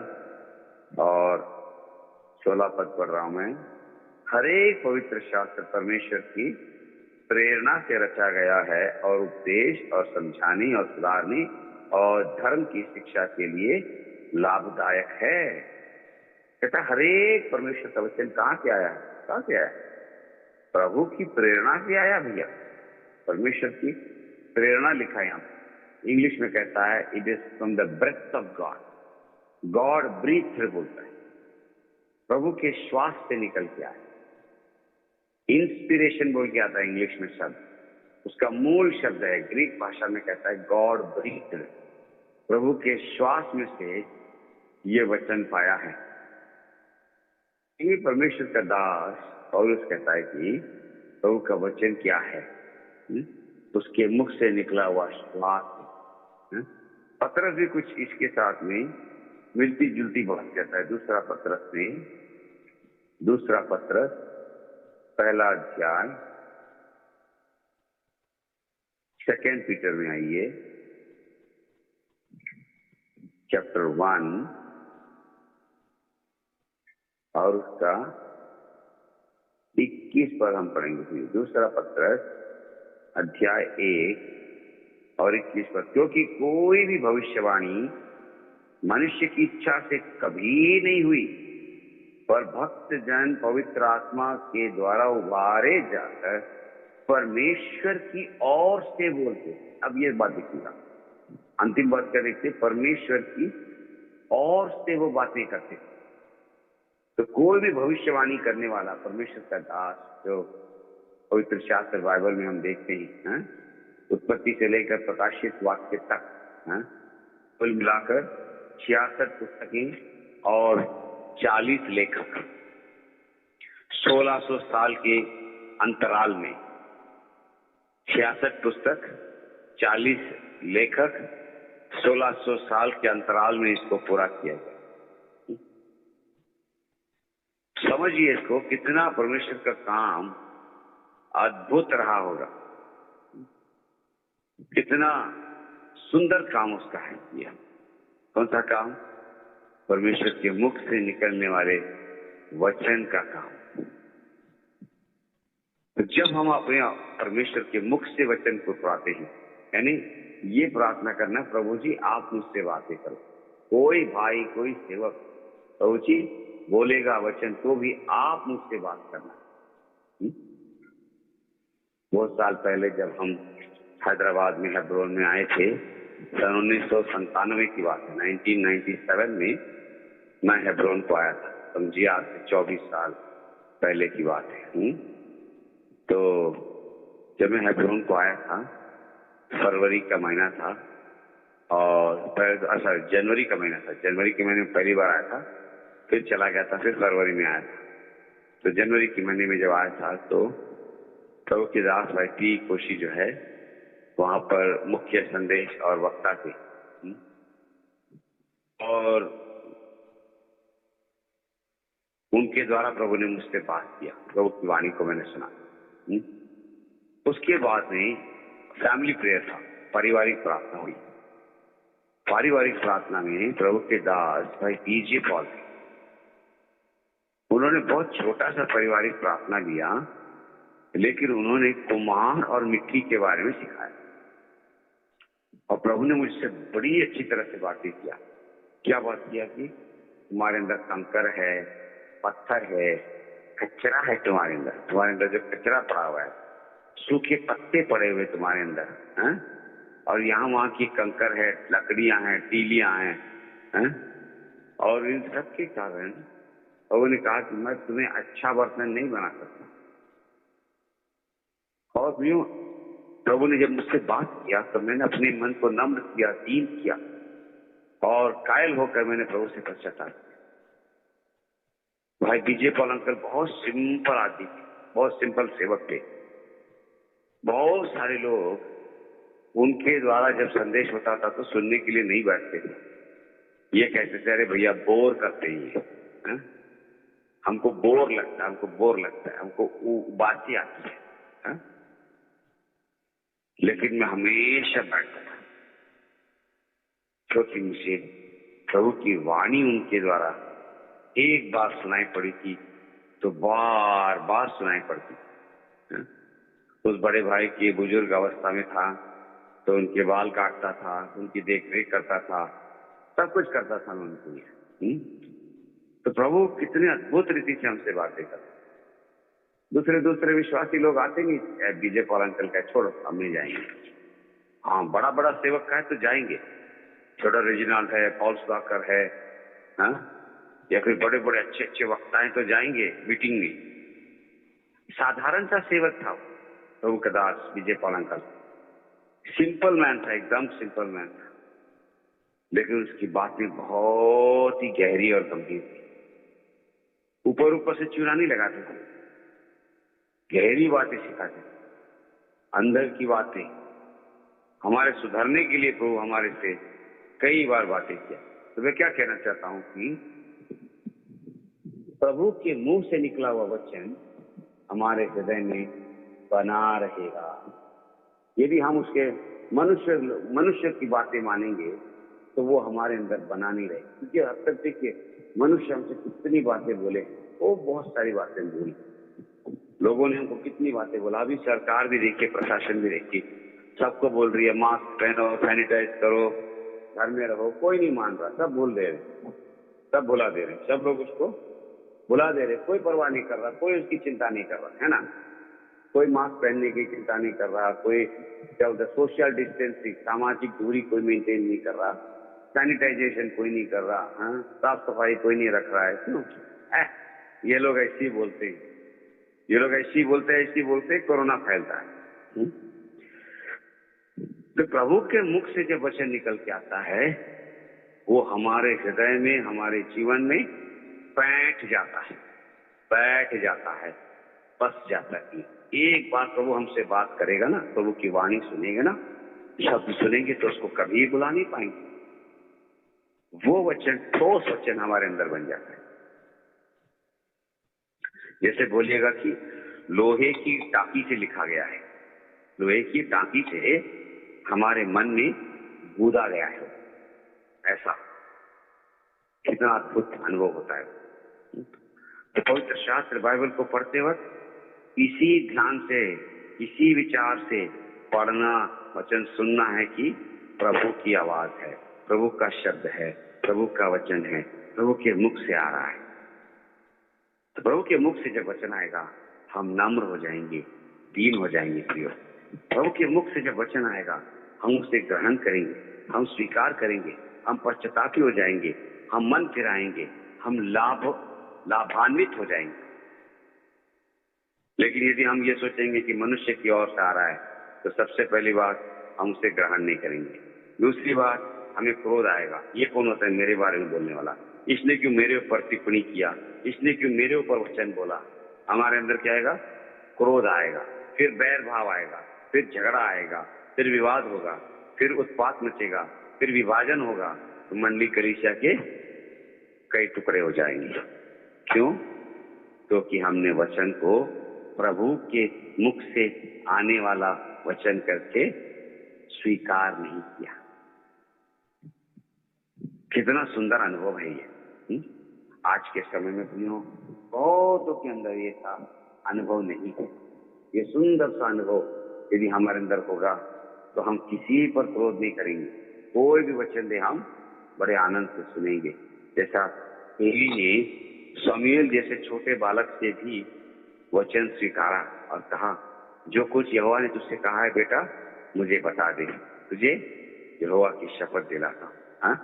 और 16 पद पढ़ रहा हूं मैं। हर एक पवित्र शास्त्र परमेश्वर की प्रेरणा से रचा गया है और उपदेश और समझाने और सुधारने और धर्म की शिक्षा के लिए लाभदायक है। कहता हर एक परमेश्वर का वचन कहां से आया है? कहां से आया? प्रभु की प्रेरणा से आया भैया। परमेश्वर की प्रेरणा लिखा यहां, इंग्लिश में कहता है it is from the breath of God. God breathe बोलता है, प्रभु के श्वास से निकल के आया। इंस्पिरेशन बोल के आता है इंग्लिश में शब्द, उसका मूल शब्द है, ग्रीक भाषा में कहता है गॉड ब्रीथ। प्रभु के श्वास में से ये वचन पाया है। ये परमेश्वर का दास पौलुस कहता है कि प्रभु का वचन क्या है? उसके मुख से निकला हुआ श्वास। पतरस भी कुछ इसके साथ में मिलती जुलती बात कहता है। दूसरा पतरस पहला अध्याय 2 पीटर में आइए, चैप्टर 1 और उसका 21 पर हम पढ़ेंगे। दूसरा पतरस अध्याय 1 और 21 पर, क्योंकि कोई भी भविष्यवाणी मनुष्य की इच्छा से कभी नहीं हुई, पर भक्त जन पवित्र आत्मा के द्वारा उभारे जाकर परमेश्वर की ओर से बोलते। अब ये बात देखिएगा, अंतिम बात क्या देखते? परमेश्वर की ओर से वो बातें करते। तो कोई भी भविष्यवाणी करने वाला परमेश्वर का दास, जो पवित्र शास्त्र बाइबल में हम देखते हैं, उत्पत्ति से लेकर प्रकाशित वाक्य तक, कुल मिलाकर 66 पुस्तकें और 40 लेखक, 1600 साल के अंतराल में 66 पुस्तक, 40 लेखक, 1600 साल के अंतराल में इसको पूरा किया गया। समझिए इसको, कितना परमेश्वर का काम अद्भुत रहा होगा, कितना सुंदर काम उसका है किया। कौन सा काम? परमेश्वर के मुख से निकलने वाले वचन का काम। तो जब हम अपने परमेश्वर के मुख से वचन को पढ़ाते हैं, यानी ये प्रार्थना करना, प्रभु जी आप मुझसे बातें करो। कोई भाई, कोई सेवक प्रभु जी बोलेगा वचन तो भी आप मुझसे बात करना। बहुत साल पहले जब हम हैदराबाद में हेब्रोन में आए थे, सन 1997 की बात है, 1997 में मैं हेब्रोन को आया था। समझिए आज से 24 साल पहले की बात है। तो जब मैं हेब्रोन को आया था, फरवरी का महीना था, और जनवरी का महीना था। जनवरी के महीने में पहली बार आया था, फिर चला गया था, फिर फरवरी में आया था। तो जनवरी के महीने में जब आया था तो प्रभु के दास भाई पी कोशी जो है वहां पर मुख्य संदेश और वक्ता थे, और उनके द्वारा प्रभु ने मुझसे बात किया, प्रभु की वाणी को मैंने सुना। उसके बाद में फैमिली प्रेयर था, पारिवारिक प्रार्थना हुई। पारिवारिक प्रार्थना में प्रभु के दास भाई पीजे पॉल थे। उन्होंने बहुत छोटा सा पारिवारिक प्रार्थना लिया, लेकिन उन्होंने कुम्हार और मिट्टी के बारे में सिखाया, और प्रभु ने मुझसे बड़ी अच्छी तरह से बातें किया। क्या बात किया कि तुम्हारे अंदर कंकर है, पत्थर है, कचरा है तुम्हारे अंदर जो कचरा पड़ा हुआ है, सूखे पत्ते पड़े हुए तुम्हारे अंदर, और यहाँ वहाँ की कंकर है, लकड़ियां हैं, टीलियां हैं, और इन सब के कारण प्रभु ने कहा कि मैं तुम्हें अच्छा बर्तन नहीं बना सकता। और यूं प्रभु ने जब मुझसे बात किया तो मैंने अपने मन को नम्र किया, दीन किया, और कायल होकर मैंने प्रभु से पश्चाताप किया। भाई विजय पॉल अंकल बहुत सिंपल आदमी थे, बहुत सिंपल सेवक थे। बहुत सारे लोग उनके द्वारा जब संदेश होता था तो सुनने के लिए नहीं बैठते थे। ये कहते थे अरे भैया बोर करते ही है, हमको बोर लगता है, हमको बोर लगता है, हमको बातें आती है। लेकिन मैं हमेशा बैठता था क्योंकि मुझे प्रभु की वाणी उनके द्वारा एक बार सुनाई पड़ी थी तो बार बार सुनाई पड़ती थी। उस बड़े भाई की बुजुर्ग अवस्था में था तो उनके बाल काटता था, उनकी देखरेख करता था, सब कुछ करता था मैं उनके लिए। तो प्रभु कितने अद्भुत रीति से हमसे बातें करते। दूसरे विश्वासी लोग आते नहीं, विजय पॉल अंकल का छोड़ो हम नहीं जाएंगे। हाँ बड़ा बड़ा सेवक का है तो जाएंगे, छोटा रेजिनाल्ड है, पॉल सुधाकर है, हाँ? या फिर बड़े बड़े अच्छे अच्छे वक्ता हैं तो जाएंगे मीटिंग में। साधारण सा सेवक था प्रभु का दास विजय पॉल अंकल, सिंपल मैन था, एकदम सिंपल मैन था, लेकिन उसकी बातें बहुत ही गहरी और गंभीर थी। ऊपर ऊपर से चूना नहीं लगाते थे, गहरी बातें सिखाते थे, अंदर की बातें। हमारे सुधरने के लिए प्रभु हमारे से कई बार बातें किया। तो मैं क्या कहना चाहता हूं कि प्रभु के मुंह से निकला हुआ वचन हमारे हृदय में बना रहेगा। यदि हम उसके मनुष्य की बातें मानेंगे तो वो हमारे अंदर बना नहीं रहे। क्योंकि अब तक देखिए मनुष्य हमसे कितनी बातें बोले, वो बहुत सारी बातें बोली, लोगों ने हमको कितनी बातें बोला। अभी सरकार भी देखिए, प्रशासन भी देखिए, सबको बोल रही है मास्क पहनो, सैनिटाइज करो, घर में रहो, कोई नहीं मान रहा, सब भूल दे रहे, सब भुला दे रहे, सब लोग उसको भुला दे रहे, कोई परवाह नहीं कर रहा, कोई उसकी चिंता नहीं कर रहा है ना। कोई मास्क पहनने की चिंता नहीं कर रहा, कोई क्या बोलते सोशल डिस्टेंसिंग, सामाजिक दूरी कोई मेंटेन नहीं कर रहा, सैनिटाइजेशन कोई नहीं कर रहा, हाँ साफ सफाई कोई नहीं रख रहा है। क्यों? ये लोग ऐसे ही बोलते हैं, ये लोग ऐसे ही बोलते कोरोना फैलता है। तो प्रभु के मुख से जब वचन निकल के आता है वो हमारे हृदय में, हमारे जीवन में बैठ जाता है, बस जाता है। एक बार प्रभु हमसे बात करेगा ना, प्रभु की वाणी सुनेंगे ना, शब्द सुनेंगे तो उसको कभी भुला नहीं पाएंगे। वो वचन, ठोस वचन हमारे अंदर बन जाता है। जैसे बोलिएगा कि लोहे की टाकी से लिखा गया है, लोहे की टाकी से हमारे मन में गूदा गया है, ऐसा कितना अद्भुत अनुभव होता है। तो पवित्र शास्त्र बाइबल को पढ़ते वक्त इसी ध्यान से, इसी विचार से पढ़ना, वचन सुनना है कि प्रभु की आवाज है, प्रभु का शब्द है, प्रभु का वचन है, प्रभु के मुख से आ रहा है। तो प्रभु के मुख से जब वचन आएगा हम नम्र हो जाएंगे, दीन हो जाएंगे प्रियो। प्रभु के मुख से जब वचन आएगा हम उसे ग्रहण करेंगे, हम स्वीकार करेंगे, हम पश्चातापी हो जाएंगे, हम मन फिराएंगे, हम लाभान्वित हो जाएंगे। लेकिन यदि हम ये सोचेंगे कि मनुष्य की ओर से आ रहा है तो सबसे पहली बात हम उसे ग्रहण नहीं करेंगे। दूसरी बात, हमें क्रोध आएगा, ये कौन होता है मेरे बारे में बोलने वाला, इसने क्यों मेरे ऊपर टिप्पणी किया, इसने क्यों मेरे ऊपर वचन बोला। हमारे अंदर क्या आएगा? क्रोध आएगा, फिर बैर भाव आएगा, फिर झगड़ा आएगा, फिर विवाद होगा, फिर उत्पात मचेगा, फिर विभाजन होगा, तो मंडली कलीसिया के कई टुकड़े हो जाएंगे। क्यों? क्योंकि हमने वचन को प्रभु के मुख से आने वाला वचन करके स्वीकार नहीं किया। कितना सुंदर अनुभव है ये। आज के समय में बहुतों के अंदर ये था अनुभव नहीं है। ये सुंदर सा अनुभव यदि हमारे अंदर होगा तो हम किसी पर क्रोध नहीं करेंगे, कोई भी वचन दे हम बड़े आनंद से सुनेंगे। जैसा एली ने शमूएल जैसे छोटे बालक से भी वचन स्वीकारा और कहा जो कुछ यहोवा ने तुझसे कहा है बेटा मुझे बता दे, तुझे यहोवा की शपथ दिलाता हूं। हाँ,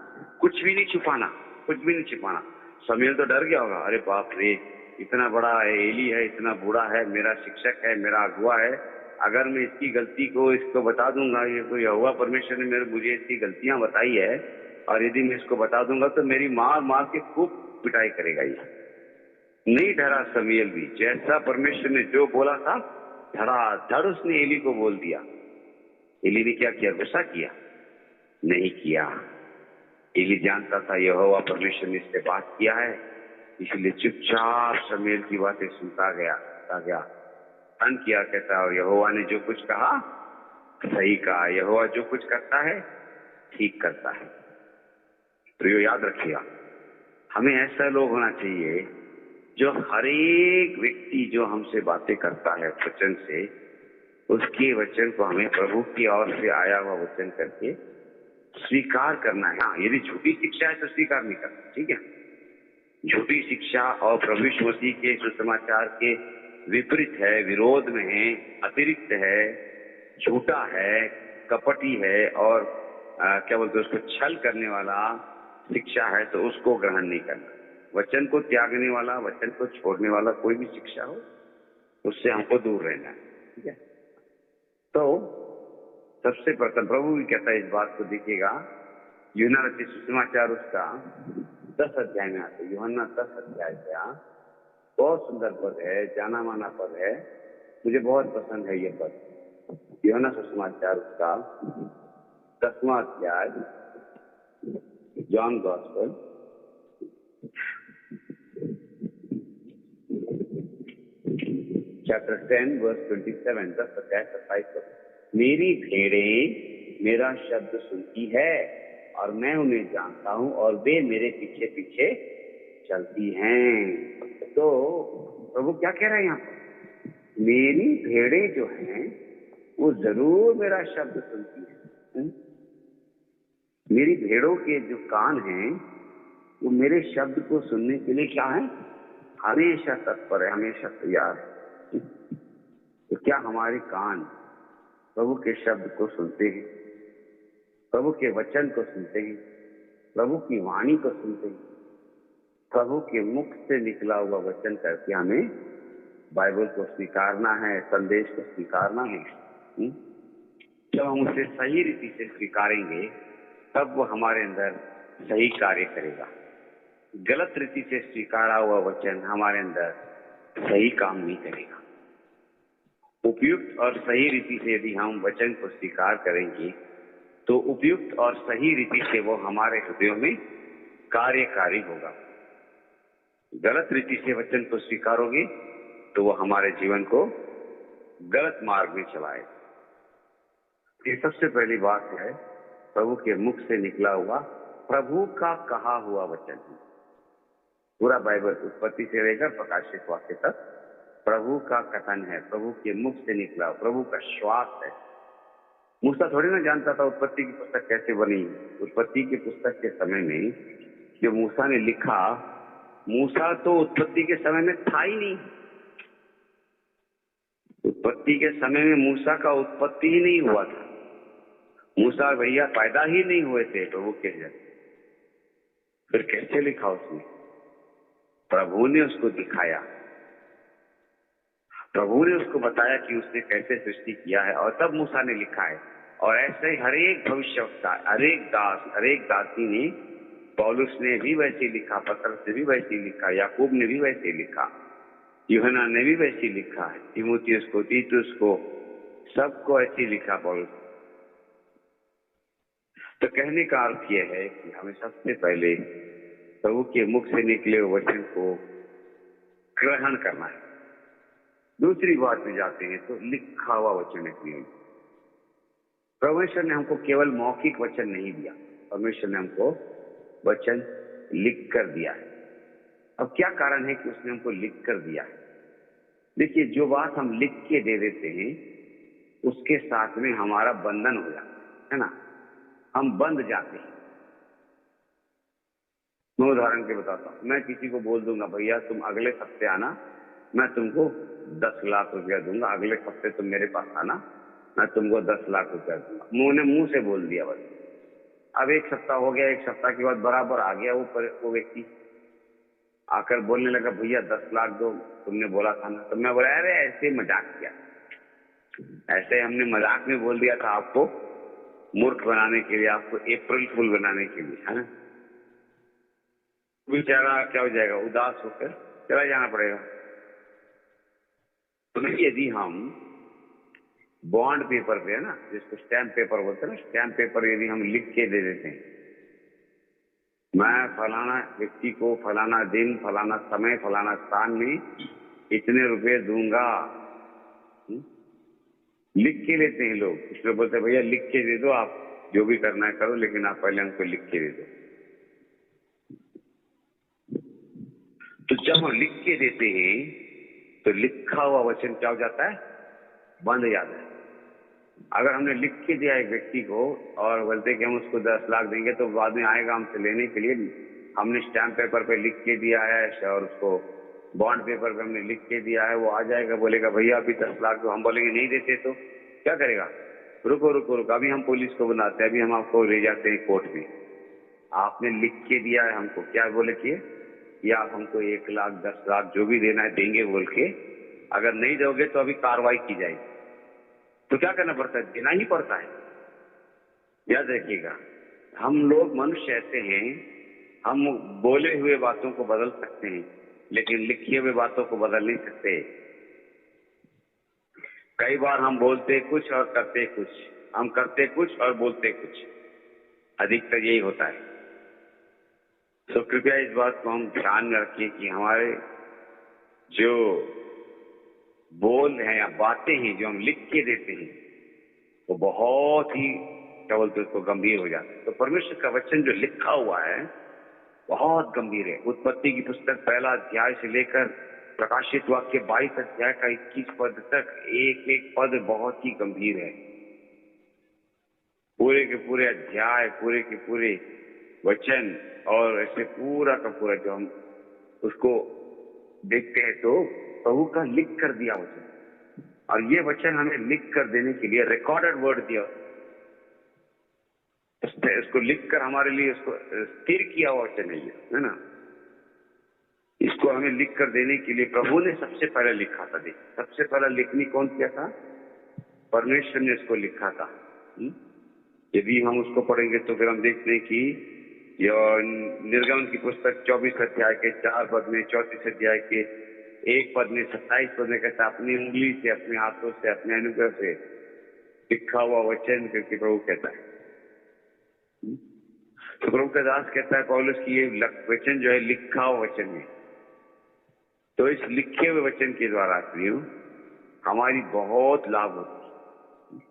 कुछ भी नहीं छुपाना, कुछ भी नहीं छुपाना। शमूएल तो डर गया होगा, अरे बाप रे, इतना बड़ा है, एली है, इतना बूढ़ा है, मेरा शिक्षक है, मेरा अगुआ है, अगर मैं इसकी गलती को इसको बता दूंगा, ये तो यहोवा परमेश्वर ने मुझे इसकी गलतियां बताई है, और यदि मैं इसको बता दूंगा तो मेरी मार मार के खूब पिटाई करेगा ये। नहीं डरा शमूएल भी, जैसा परमेश्वर ने जो बोला था धड़ाधड़ उसने एली को बोल दिया। एली ने क्या किया? गुस्सा किया? नहीं किया। एली जानता था यहोवा परमेश्वर ने इससे बात किया है, इसलिए चुपचाप शमूएल की बातें सुनता गया। किया कहता, और यहोवा ने जो कुछ कहा सही कहा। यहोवा जो कुछ करता है ठीक करता है। तो ये याद रखिएगा, हमें ऐसा लोग होना चाहिए जो हर एक व्यक्ति जो हमसे बातें करता है वचन से, उसके वचन को हमें प्रभु की ओर से आया हुआ वचन करके स्वीकार करना है। हाँ, यदि झूठी शिक्षा है तो स्वीकार नहीं करना, ठीक है। झूठी शिक्षा और प्रभु यीशु मसीह के सुसमाचार के विपरीत है, विरोध में है, अतिरिक्त है, झूठा है, कपटी है और क्या बोलते उसको छल करने वाला शिक्षा है, तो उसको ग्रहण नहीं करना। वचन को त्यागने वाला, वचन को छोड़ने वाला कोई भी शिक्षा हो, उससे हमको दूर रहना है, ठीक है। तो सबसे प्रथम प्रभु भी कहता है इस बात को, देखिएगा यूहन्ना रचित सुसमाचार उसका 10 अध्याय में आते, यूहन्ना 10 अध्याय का बहुत सुंदर पद है, जाना माना पद है, मुझे बहुत पसंद है ये पद। यूहन्ना सुसमाचार उसका 10वां अध्याय, जॉन गॉस्पेल, चैप्टर 10 वर्स 27, 10 अध्याय 27 पद। मेरी भेड़ें मेरा शब्द सुनती है और मैं उन्हें जानता हूं और वे मेरे पीछे पीछे चलती हैं। तो प्रभु क्या कह रहे हैं यहाँ पर? मेरी भेड़ें जो हैं वो जरूर मेरा शब्द सुनती हैं। मेरी भेड़ों के जो कान हैं वो मेरे शब्द को सुनने के लिए क्या है? हमेशा तत्पर है, हमेशा तैयार है। तो क्या हमारे कान प्रभु के शब्द को सुनते हैं? प्रभु के वचन को सुनते हैं? प्रभु की वाणी को सुनते हैं? प्रभु के मुख से निकला हुआ वचन करके हमें बाइबल को स्वीकारना है, संदेश को स्वीकारना है। जब हम उसे सही रीति से स्वीकारेंगे तब वो हमारे अंदर सही कार्य करेगा। गलत रीति से स्वीकारा हुआ वचन हमारे अंदर सही काम नहीं करेगा। उपयुक्त और सही रीति से यदि हम वचन को स्वीकार करेंगे तो उपयुक्त और सही रीति से वो हमारे हृदयों में कार्यकारी होगा। गलत रीति से वचन को स्वीकारोगे तो वो हमारे जीवन को गलत मार्ग में चलाएगा। ये सबसे पहली बात है, प्रभु के मुख से निकला हुआ, प्रभु का कहा हुआ वचन है। पूरा बाइबल उत्पत्ति से लेकर प्रकाशित वाक्य तक प्रभु का कथन है, प्रभु के मुख से निकला, प्रभु का श्वास है। मूसा थोड़ी ना जानता था उत्पत्ति की पुस्तक कैसे बनी। उत्पत्ति की पुस्तक के समय में जो मूसा ने लिखा, मूसा तो उत्पत्ति के समय में था ही नहीं। उत्पत्ति के समय में मूसा का उत्पत्ति ही नहीं हुआ था। मूसा भैया पैदा ही नहीं हुए थे प्रभु के जन। फिर कैसे लिखा उसने? प्रभु ने उसको दिखाया, प्रभु ने उसको बताया कि उसने कैसे सृष्टि किया है और तब मूसा ने लिखा है। और ऐसे ही हरेक भविष्यवक्ता, हरेक दास, हरेक दासी ने, पौलुस ने भी वैसे लिखा, पतरस ने भी वैसे लिखा, याकूब ने भी वैसे लिखा, यूहन्ना ने भी वैसे लिखा है, तीमुथियुस को, तीतुस को, सबको ऐसे लिखा पौलुस। तो कहने का अर्थ यह है कि हमें सबसे पहले प्रभु के मुख से निकले वचन को ग्रहण करना है। दूसरी बात में जाते हैं तो लिखा हुआ वचन है। परमेश्वर ने हमको केवल मौखिक वचन नहीं दिया, परमेश्वर ने हमको वचन लिख कर दिया है। अब क्या कारण है कि उसने हमको लिख कर दिया है? देखिए, जो बात हम लिख के दे देते हैं उसके साथ में हमारा बंधन हो जाता है ना, हम बंध जाते हैं। मैं उदाहरण के बताता हूँ। मैं किसी को बोल दूंगा, भैया तुम अगले हफ्ते आना, मैं तुमको 10 लाख रुपया दूंगा। अगले हफ्ते तुम मेरे पास आना, मैं तुमको 10 लाख रुपया दूंगा। मुंह से बोल दिया बस। अब एक सप्ताह हो गया, एक सप्ताह के बाद बराबर आ गया वो व्यक्ति आकर बोलने लगा, भैया 10 लाख दो, तुमने बोला था ना। तो मैं बोला, अरे ऐसे मजाक किया, ऐसे हमने मजाक में बोल दिया था आपको मूर्ख बनाने के लिए, आपको अप्रैल फूल बनाने के लिए, है ना। बेचारा क्या हो जाएगा, उदास होकर चला जाना पड़ेगा। तो यदि हम बॉन्ड पेपर पे, है ना, जिसको स्टैम्प पेपर बोलते हैं ना, स्टैम्प पेपर यदि हम लिख के दे देते हैं, मैं फलाना व्यक्ति को फलाना दिन फलाना समय फलाना स्थान में इतने रुपए दूंगा, लिख के लेते हैं लोग। इसलिए बोलते हैं भैया लिख के दे दो, आप जो भी करना है करो, लेकिन आप पहले हमको लिख के दे दो। तो जब हम लिख के देते हैं तो लिखा हुआ वचन क्या हो जाता है? बंध जाता है। अगर हमने लिख के दिया एक व्यक्ति को और बोलते कि हम उसको 10 लाख देंगे, तो बाद में आएगा हमसे लेने के लिए, हमने स्टैम्प पेपर पे लिख के दिया है और उसको बॉन्ड पेपर पे हमने लिख के दिया है, वो आ जाएगा बोलेगा भैया अभी 10 लाख दो, हम बोलेंगे नहीं देते तो क्या करेगा? रुको रुको रुको, अभी हम पुलिस को बुलाते हैं, अभी हम आपको ले जाते हैं कोर्ट में। आपने लिख के दिया है हमको, क्या बोले कि आप हमको 1 लाख 10 लाख जो भी देना है देंगे बोल के, अगर नहीं दोगे तो अभी कार्रवाई की जाएगी। तो क्या करना पड़ता है? देना ही पड़ता है। याद रखिएगा, हम लोग मनुष्य ऐसे हैं, हम बोले हुए बातों को बदल सकते हैं लेकिन लिखे हुए बातों को बदल नहीं सकते। कई बार हम बोलते कुछ और करते कुछ, हम करते कुछ और बोलते कुछ, अधिकतर यही होता है। तो कृपया इस बात को हम ध्यान में रखिए कि हमारे जो बोल हैं या बातें हैं जो हम लिख के देते हैं वो बहुत ही क्या बोलते उसको गंभीर हो जाता है। तो परमेश्वर का वचन जो लिखा हुआ है बहुत गंभीर है। उत्पत्ति की पुस्तक 1 अध्याय से लेकर प्रकाशित वाक्य 22 अध्याय का 21 पद तक एक एक पद बहुत ही गंभीर है। पूरे के पूरे अध्याय, पूरे के पूरे वचन और ऐसे पूरा का पूरा जो हम उसको देखते हैं तो प्रभु का लिख कर दिया वचन, और ये वचन हमें लिख कर देने के लिए रिकॉर्डेड वर्ड दिया, इसको लिखकर हमारे लिए इसको स्थिर किया हुआ वचन है ना। इसको हमें लिख कर देने के लिए प्रभु ने सबसे पहले लिखा था। देख, सबसे पहला लेखनी कौन किया था? परमेश्वर ने इसको लिखा था। यदि हम उसको पढ़ेंगे तो फिर हम देखते हैं कि निर्गमन की पुस्तक 24 अध्याय के 4 पद में, 34 अध्याय के 1 पद में, 27 पद में कहता अपनी उंगली से, अपने हाथों से, अपने अनुग्रह से लिखा हुआ वचन करके प्रभु कहता है। तो प्रभु का दास कहता है पौलुस की ये वचन जो है लिखा हुआ वचन है। तो इस लिखे हुए वचन के द्वारा प्रियो हमारी बहुत लाभ होती है।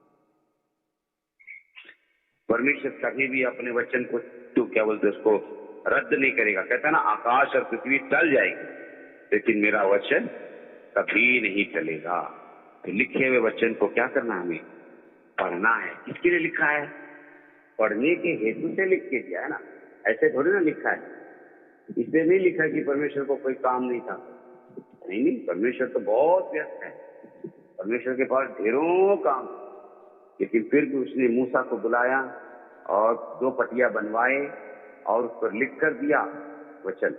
परमेश्वर कभी भी अपने वचन को तो क्या बोलते उसको रद्द नहीं करेगा। कहता है ना आकाश और पृथ्वी टल जाएगी लेकिन मेरा वचन कभी नहीं टलेगा। तो लिखे हुए वचन को क्या करना, हमें पढ़ना है। किसके लिए लिखा है? पढ़ने के हेतु से लिख के दिया है ना, ऐसे थोड़ी ना लिखा है। इसलिए नहीं लिखा कि परमेश्वर को कोई काम नहीं था। नहीं, परमेश्वर तो बहुत व्यस्त है, परमेश्वर के पास ढेरों काम, लेकिन फिर भी उसने मूसा को बुलाया और 2 पटिया बनवाए और उस पर लिख कर दिया वचन।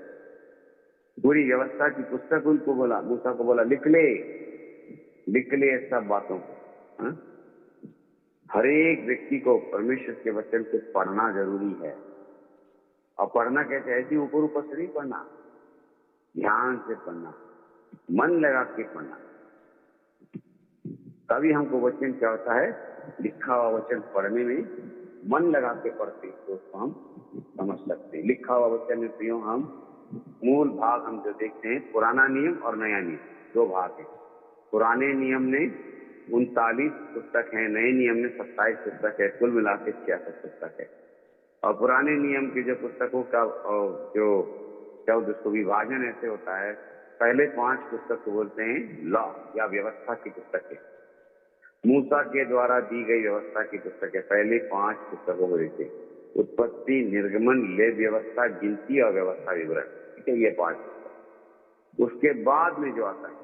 पूरी व्यवस्था की पुस्तक उनको बोला, मूसा को बोला लिख ले सब बातों को। हर एक व्यक्ति को परमेश्वर के वचन को पढ़ना जरूरी है। और पढ़ना कैसे? ऐसे ऊपर ऊपर से नहीं पढ़ना, ध्यान से पढ़ना, मन लगा के पढ़ना। तभी हमको वचन क्या होता है, लिखा हुआ वचन पढ़ने में मन लगा के पढ़ते तो उसको हम समझ सकते हैं। लिखा हुआ वचन में प्रियो हम मूल भाग हम जो देखते हैं, पुराना नियम और नया नियम 2 भाग है। पुराने नियम ने 39 पुस्तक है, नए नियम में 27 पुस्तक है, कुल मिला के 66 पुस्तक है। और पुराने नियम की जो पुस्तकों का जो क्या उसको विभाजन ऐसे होता है, पहले 5 पुस्तक को बोलते हैं लॉ या व्यवस्था की पुस्तक है। मूसा के द्वारा दी गई व्यवस्था की पुस्तक है। पहले 5 पुस्तकों को देखते, उत्पत्ति, निर्गमन, ले व्यवस्था, गिनती और व्यवस्था विवरण, ठीक है, ये 5 पुस्तक। उसके बाद में जो आता है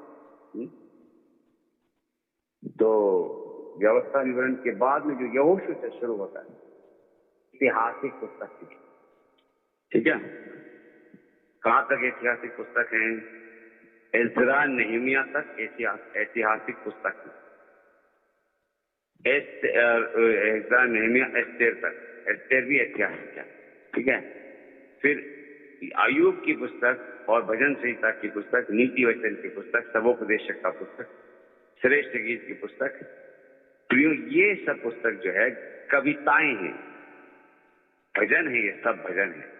तो व्यवस्था विवरण के बाद में जो यहोशू से शुरू होता है, ऐतिहासिक पुस्तक, ठीक है। कहां तक ऐतिहासिक पुस्तक है? एज्रा नेहमिया तक ऐतिहासिक पुस्तक है। एज्रा नेहमिया एस्तेर तक, एस्तेर भी ऐतिहासिक है, ठीक है। फिर आयोग की पुस्तक और भजन संहिता की पुस्तक, नीति वचन की पुस्तक, सबोपदेशक का पुस्तक, श्रेष्ठ गीत की पुस्तक, प्रियो ये सब पुस्तक जो है कविताएं हैं, भजन है, ये सब भजन है।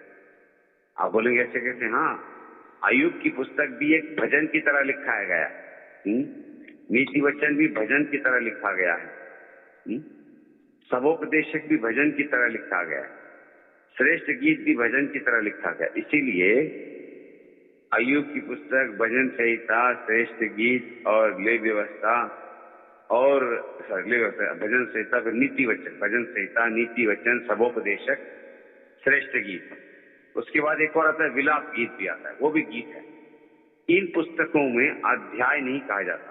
आप बोलेंगे ऐसे कैसे? हाँ, आयोग की पुस्तक भी एक भजन की तरह लिखा है गया। नीति वचन भी भजन की तरह लिखा गया है। सबोपदेशक भी भजन की तरह लिखा गया है, श्रेष्ठ गीत भी भजन की तरह लिखा गया। इसीलिए आयोग की पुस्तक, भजन संहिता, श्रेष्ठ गीत और ले व्यवस्था और भजन संहिता, फिर नीति वचन, भजन संहिता, नीति वचन, सबोपदेशक, श्रेष्ठ गीत, उसके बाद एक और आता है विलाप गीत भी आता है, वो भी गीत है। इन पुस्तकों में अध्याय नहीं कहा जाता।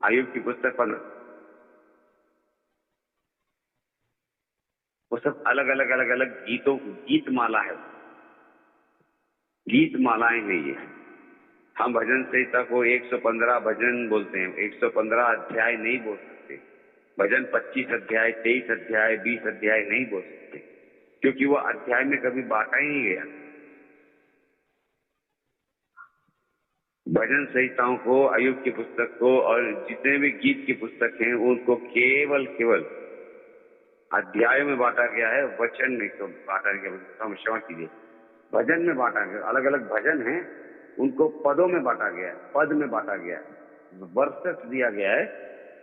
आयोग की पुस्तक पर वो सब अलग अलग गीतों, गीत माला है, गीत मालाएं हैं ये। हम भजन संहिता को 115 भजन बोलते हैं, 115 अध्याय नहीं बोल सकते। भजन 25 अध्याय, 23 अध्याय, 20 अध्याय नहीं बोल सकते, क्योंकि वो अध्याय में कभी बांटा ही नहीं गया। भजन संहिताओं को, आयोग की पुस्तक को और जितने भी गीत की पुस्तक हैं उनको केवल अध्याय में बांटा गया है, वचन में तो बांटा गया। क्षमा कीजिए, भजन में बांटा गया। अलग अलग भजन हैं, उनको पदों में बांटा गया है, पद में बांटा गया है, वर्सेस दिया गया है,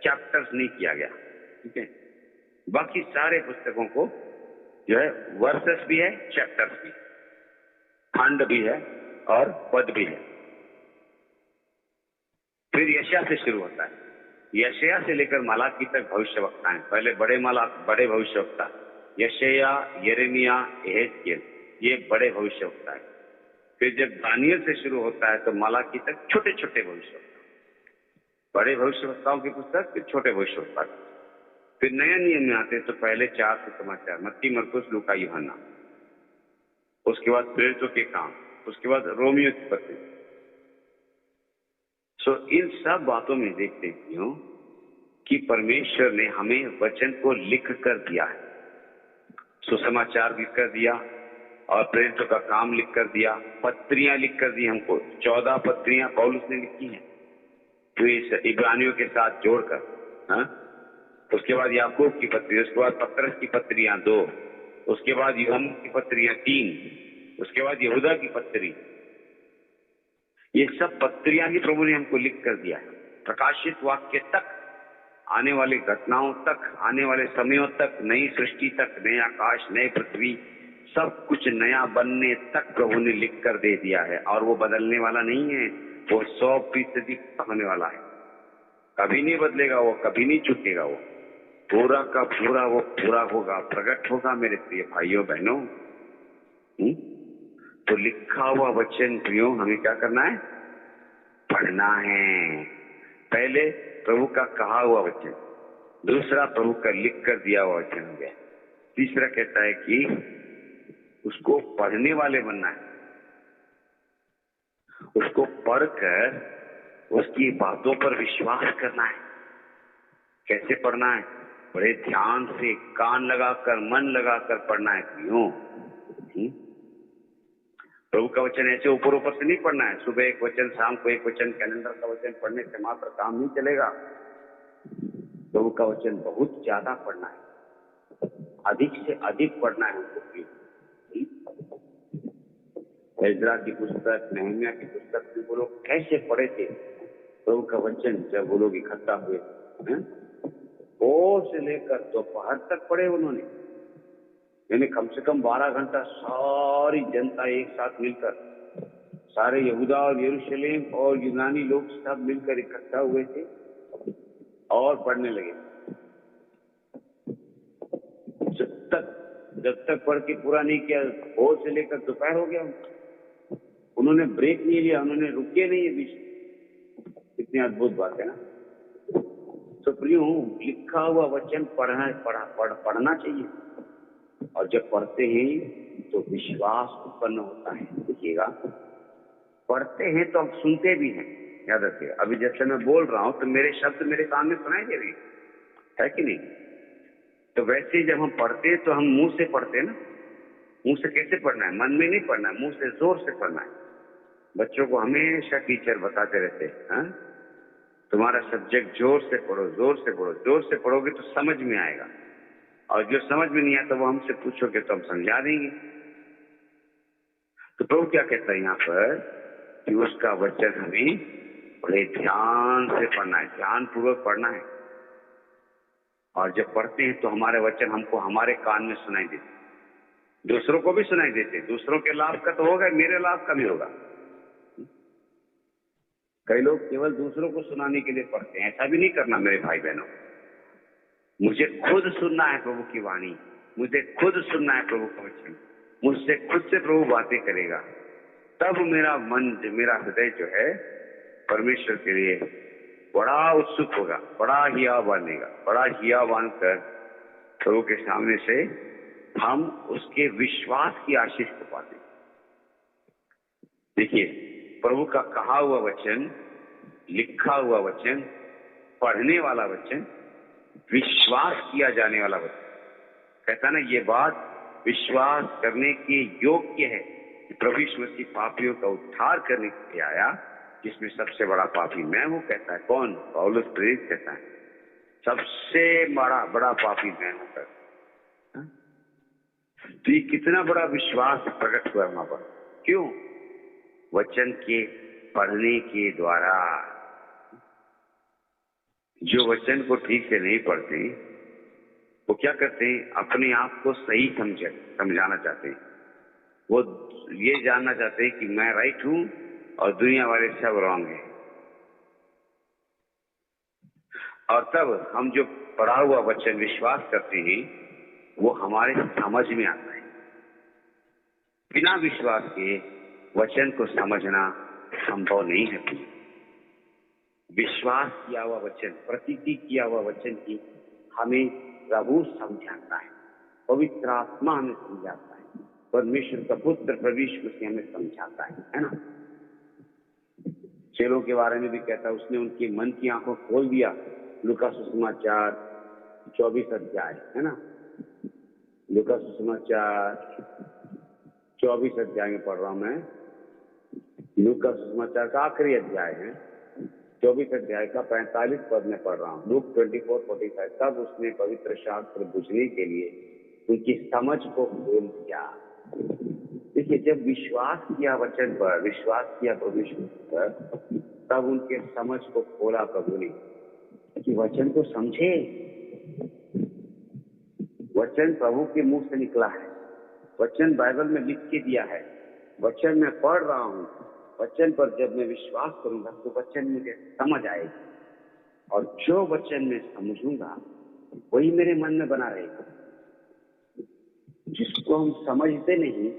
चैप्टर्स नहीं किया गया। ठीक है, बाकी सारे पुस्तकों को जो है वर्सेस भी है, चैप्टर्स भी, खंड भी है और पद भी है। फिर यशाया से शुरू होता है, यशाया से लेकर मलाकी तक भविष्यवक्ताएं। पहले बड़े भविष्यवक्ता यशाया, यिर्मयाह, यहेजकेल, ये बड़े भविष्यवक्ता है। फिर जब दानियल से शुरू होता है तो मलाकी तक छोटे छोटे भविष्यवक्ता, बड़े भविष्यवक्ताओं की पुस्तक, फिर छोटे भविष्यवक्ता। फिर नया नियम में आते तो पहले 4 सुसमाचार, मत्ती, मरकुस, लूका, यूहन्ना, उसके बाद प्रेरितों के काम, उसके बाद रोमियो की पत्री। सो इन सब बातों में देखते हैं कि परमेश्वर ने हमें वचन को लिख कर दिया है, सुसमाचार लिख कर दिया और प्रेरितों का काम लिख कर दिया, पत्रियां लिख कर दी हमको। 14 पत्रियां पौलुस ने लिखी हैं, तो इस इब्रानियों के साथ जोड़कर। उसके बाद याकूब की पत्री, उसके बाद पतरस की पत्रियां 2, उसके बाद यूहन्ना की पत्रियां 3, उसके बाद यहूदा की पत्री। ये सब पत्रियां ही प्रभु ने हमको लिख कर दिया है। प्रकाशित वाक्य तक, आने वाली घटनाओं तक, आने वाले समयों तक, नई सृष्टि तक, नए आकाश, नए पृथ्वी, सब कुछ नया बनने तक प्रभु ने लिख कर दे दिया है। और वो बदलने वाला नहीं है, वो 100% होने वाला है, कभी नहीं बदलेगा, वो कभी नहीं छूटेगा, वो पूरा का पूरा वो पूरा होगा, प्रकट होगा। मेरे प्रिय भाइयों बहनों, तो लिखा हुआ वचन प्रियो हमें क्या करना है? पढ़ना है। पहले प्रभु का कहा हुआ वचन, दूसरा प्रभु का लिख कर दिया हुआ वचन हो गया, तीसरा कहता है कि उसको पढ़ने वाले बनना है, उसको पढ़कर उसकी बातों पर विश्वास करना है। कैसे पढ़ना है? बड़े ध्यान से, कान लगाकर, मन लगाकर पढ़ना है प्रियो। प्रभु का वचन ऐसे ऊपर ऊपर से नहीं पढ़ना है, सुबह एक वचन, शाम को एक वचन, कैलेंडर का वचन पढ़ने से मात्र काम नहीं चलेगा। प्रभु का वचन बहुत ज्यादा पढ़ना है, अधिक से अधिक पढ़ना है हमको। एज्रा की पुस्तक, नहम्याह की पुस्तक में वो लोग कैसे पढ़े थे प्रभु का वचन? जब वो लोग इकट्ठा हुए, भोर से लेकर दोपहर तक पढ़े उन्होंने, यानी कम से कम 12 घंटा सारी जनता एक साथ मिलकर, सारे यहूदा और यरूशलेम और यूनानी लोग सब मिलकर इकट्ठा हुए थे और पढ़ने लगे। जब तक पढ़ के पूरा नहीं किया, भोर से लेकर दोपहर हो गया। उन्होंने ब्रेक नहीं लिया, उन्होंने रुके नहीं है बीच। कितनी अद्भुत बात है ना। तो प्रियो, लिखा हुआ वचन पढ़ना चाहिए, और जब पढ़ते हैं तो विश्वास उत्पन्न होता है। देखिएगा, पढ़ते हैं तो हम सुनते भी हैं, याद रखिएगा। अभी जैसे मैं बोल रहा हूं तो मेरे शब्द मेरे कान में सुनाई दे रहे है कि नहीं? तो वैसे ही जब हम पढ़ते हैं तो हम मुंह से पढ़ते हैं ना, मुंह से कैसे पढ़ना है? मन में नहीं पढ़ना है, मुंह से जोर से पढ़ना है। बच्चों को हमेशा टीचर बताते रहते हैं, तुम्हारा सब्जेक्ट जोर से पढ़ो, जोर से पढ़ो। जोर से पढ़ोगे तो समझ में आएगा, और जो समझ में नहीं आता वो हमसे पूछोगे तो हम समझा देंगे। तो प्रभु क्या कहता है यहाँ पर कि उसका वचन हमें बड़े ध्यान से पढ़ना है, ध्यान पूर्वक पढ़ना है। और जब पढ़ते हैं तो हमारे वचन हमको हमारे कान में सुनाई देते, दूसरों को भी सुनाई देते। दूसरों के लाभ का तो होगा, मेरे लाभ का भी होगा। कई लोग केवल दूसरों को सुनाने के लिए पढ़ते हैं, ऐसा भी नहीं करना मेरे भाई बहनों। मुझे खुद सुनना है प्रभु की वाणी, मुझे खुद सुनना है प्रभु का वचन, मुझसे खुद से प्रभु बातें करेगा, तब मेरा मन, मेरा हृदय जो है परमेश्वर के लिए बड़ा उत्सुक होगा, बड़ा हिया बांधेगा। बड़ा हिया बांध कर प्रभु के सामने से हम उसके विश्वास की आशीष को पाते। देखिए, प्रभु का कहा हुआ वचन, लिखा हुआ वचन, पढ़ने वाला वचन, विश्वास किया जाने वाला वचन। कहता ना, ये बात विश्वास करने के योग्य है कि प्रभु यीशु मसीह पापियों का उद्धार करने के लिए आया, जिसमें सबसे बड़ा पापी मैं हूं। कहता है कौन? पौलुस प्रेरित कहता है सबसे बड़ा पापी मैं हूं। तो ये कितना बड़ा विश्वास प्रकट हुआ वहां पर। क्यों? वचन के पढ़ने के द्वारा। जो वचन को ठीक से नहीं पढ़ते वो क्या करते हैं? अपने आप को सही समझाना चाहते हैं। वो ये जानना चाहते हैं कि मैं राइट हूं और दुनिया वाले सब रॉन्ग है। और तब हम जो पढ़ा हुआ वचन विश्वास करते हैं वो हमारे समझ में आता है। बिना विश्वास के वचन को समझना संभव नहीं है। विश्वास किया हुआ वचन, प्रतीति किया हुआ वचन की हमें प्रभु समझाता है, पवित्र आत्मा हमें समझाता है, परमेश्वर का पुत्र प्रभु यीशु मसीह हमें समझाता है ना। चेलों के बारे में भी कहता है, उसने उनके मन की आंखों खोल दिया। लूका सुसमाचार 24 अध्याय है ना, लूका सुसमाचार 24 अध्याय में पढ़ रहा हूं मैं। लूका सुसमाचार का आखिरी अध्याय है, 24 अध्याय का 45 पद में पढ़ रहा हूँ। लूक 24:45। तब उसने पवित्र शास्त्र बुझने के लिए उनकी समझ को खोल दिया। देखिए, जब विश्वास किया वचन पर, विश्वास किया परमेश्वर पर, तब उनके समझ को खोला प्रभु ने कि वचन को समझे। वचन प्रभु के मुंह से निकला है, वचन बाइबल में लिख के दिया है, वचन मैं पढ़ रहा हूँ। वचन पर जब मैं विश्वास करूंगा तो वचन मुझे समझ आएगी, और जो वचन मैं समझूंगा वही मेरे मन में बना रहेगा। जिसको हम समझते नहीं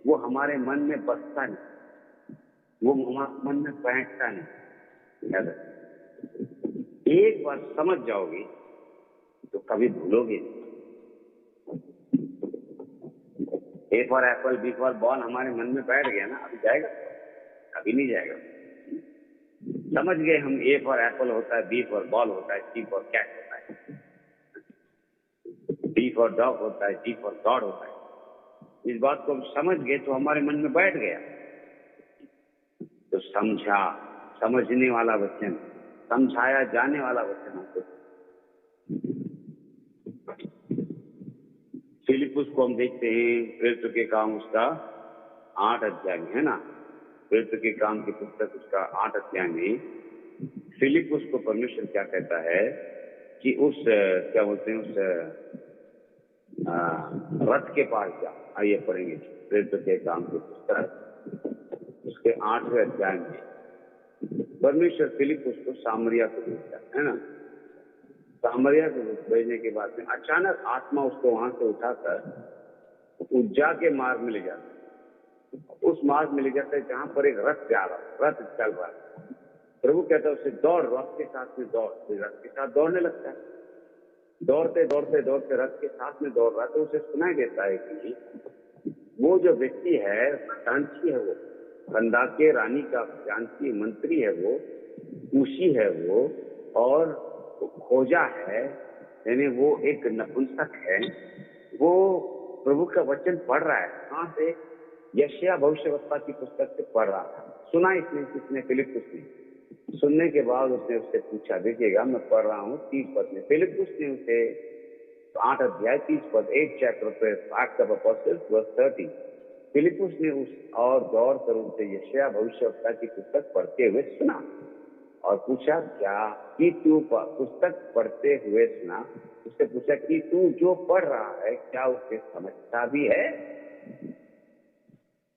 वो हमारे मन में बसता नहीं, वो हमारे मन में बैठता नहीं। याद रखिए, एक बार समझ जाओगे तो कभी भूलोगे नहीं। एक बार एप्पल, बी फॉर बॉल हमारे मन में बैठ गया ना, अभी जाएगा? कभी नहीं जाएगा। समझ गए हम, ए फॉर एप्पल होता है, बी फॉर बॉल होता है, सी फॉर कैट होता है, डी फॉर डॉग होता है, डी फॉर गॉड होता है। इस बात को हम समझ गए तो हमारे मन में बैठ गया। तो समझा, समझने वाला वचन, समझाया जाने वाला वचन हमको। फिलिपुस को हम देखते हैं प्रेरितों के काम उसका 8 अध्याय में है ना, प्रेरितों के काम की पुस्तक उसका 8 अध्याय में फिलिपुस को परमेश्वर क्या कहता है कि उस क्या बोलते हैं, उस रथ के पास जा। आइए पढ़ेंगे प्रेरितों के काम की पुस्तक उसके 8वें अध्याय में परमेश्वर फिलिपुस को सामरिया को भेजता है ना। सामरिया को भेजने के बाद में अचानक आत्मा उसको वहां से उठाकर उज्जा के मार्ग में ले जाता है। उस मार्ग में ले जाता है जहां पर एक रथ जा रहा, रथ चल रहा है। प्रभु कहता है उसे दौड़, रथ के साथ में दौड़। रथ के साथ दौड़ने लगता है, दौड़ते दौड़ते दौड़ते रथ के साथ में दौड़ रहा, तो उसे सुनाई देता है कि वो जो व्यक्ति है खजांची है, वो खंदाके रानी का खजांची मंत्री है, वो ऊशी है वो, और खोजा है, यानी वो एक नपुंसक है। वो प्रभु का वचन पढ़ रहा है। कहां से? यशायाह भविष्यवक्ता की पुस्तक से पढ़ रहा था। सुना इसने, किसने? फिलिप्पुस ने। सुनने के बाद उसने उससे पूछा, देखिएगा मैं पढ़ रहा हूँ 30 पद में। फिलिप्पुस ने उसे 8 अध्याय 30 पद, 8 chapter of Acts of Apostles verse 30। फिलिप्पुस ने उस और गौर कर उनसे यशायाह भविष्यवक्ता की पुस्तक पढ़ते हुए सुना और पूछा, क्या कि तू पुस्तक पढ़ते हुए सुना? उससे पूछा कि तू जो पढ़ रहा है क्या उसे समझता भी है?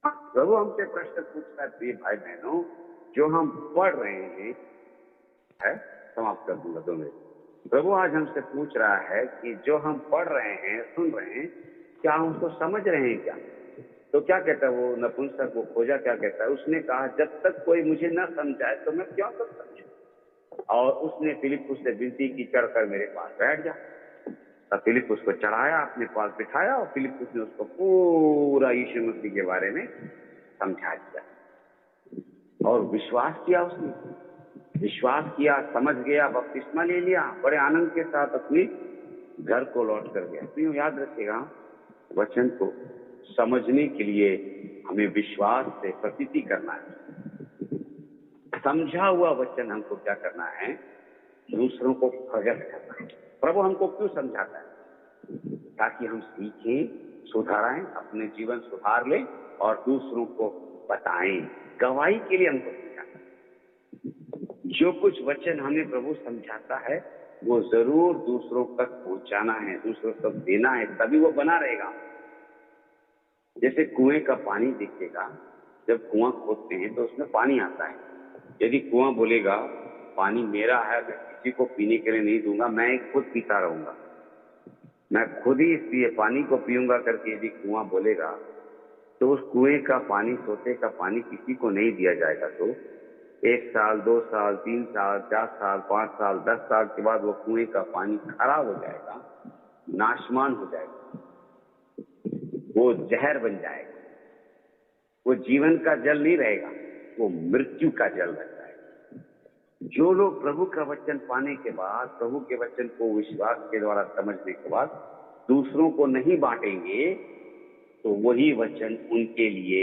प्रभु हमसे प्रश्न पूछता है, प्रिय भाई बहनों, जो हम पढ़ रहे हैं, है समाप्त कर दूंगा 2 मिनट। प्रभु आज हमसे पूछ रहा है कि जो हम पढ़ रहे हैं, सुन रहे हैं, क्या हम उसको समझ रहे हैं क्या? तो क्या कहता है वो नपुंसक, वो खोजा क्या कहता है? उसने कहा, जब तक कोई मुझे न समझाए तो मैं क्यों तक समझूं? और उसने फिलिप्पुस से विनती की, चढ़कर मेरे पास बैठ जा। तब फिलिप्पुस को चढ़ाया, अपने पास बिठाया और फिलिप्पुस ने उसको पूरा यीशु मसीह के बारे में समझा दिया और विश्वास किया। उसने विश्वास किया, समझ गया, बपतिस्मा ले लिया, बड़े आनंद के साथ अपने घर को लौट कर गया। तो याद रखिएगा, वचन को समझने के लिए हमें विश्वास से प्रतीति करना है। समझा हुआ वचन हमको क्या करना है? दूसरों को प्रकट करना है। प्रभु हमको क्यों समझाता है? ताकि हम सीखें, सुधारें, अपने जीवन सुधार लें और दूसरों को बताएं। गवाही के लिए हमको समझाता है। जो कुछ वचन हमें प्रभु समझाता है वो जरूर दूसरों तक पहुंचाना है, दूसरों तक देना है, तभी वो बना रहेगा। जैसे कुएं का पानी दिखेगा, जब कुआं खोदते हैं तो उसमें पानी आता है। यदि कुआं बोलेगा पानी मेरा है, मैं किसी को पीने के लिए नहीं दूंगा, मैं खुद पीता रहूंगा, मैं खुद ही इसलिए पानी को पीऊंगा करके यदि कुआं बोलेगा, तो उस कुएं का पानी, सोते का पानी किसी को नहीं दिया जाएगा। तो 1 साल, 2 साल, 3 साल, 4 साल, 5 साल, 10 साल के बाद वो कुएं का पानी खराब हो जाएगा, नाशमान हो जाएगा, वो जहर बन जाएगा, वो जीवन का जल नहीं रहेगा, वो मृत्यु का जल बन जाएगा। जो लोग प्रभु का वचन पाने के बाद, प्रभु के वचन को विश्वास के द्वारा समझने के बाद दूसरों को नहीं बांटेंगे, तो वही वचन उनके लिए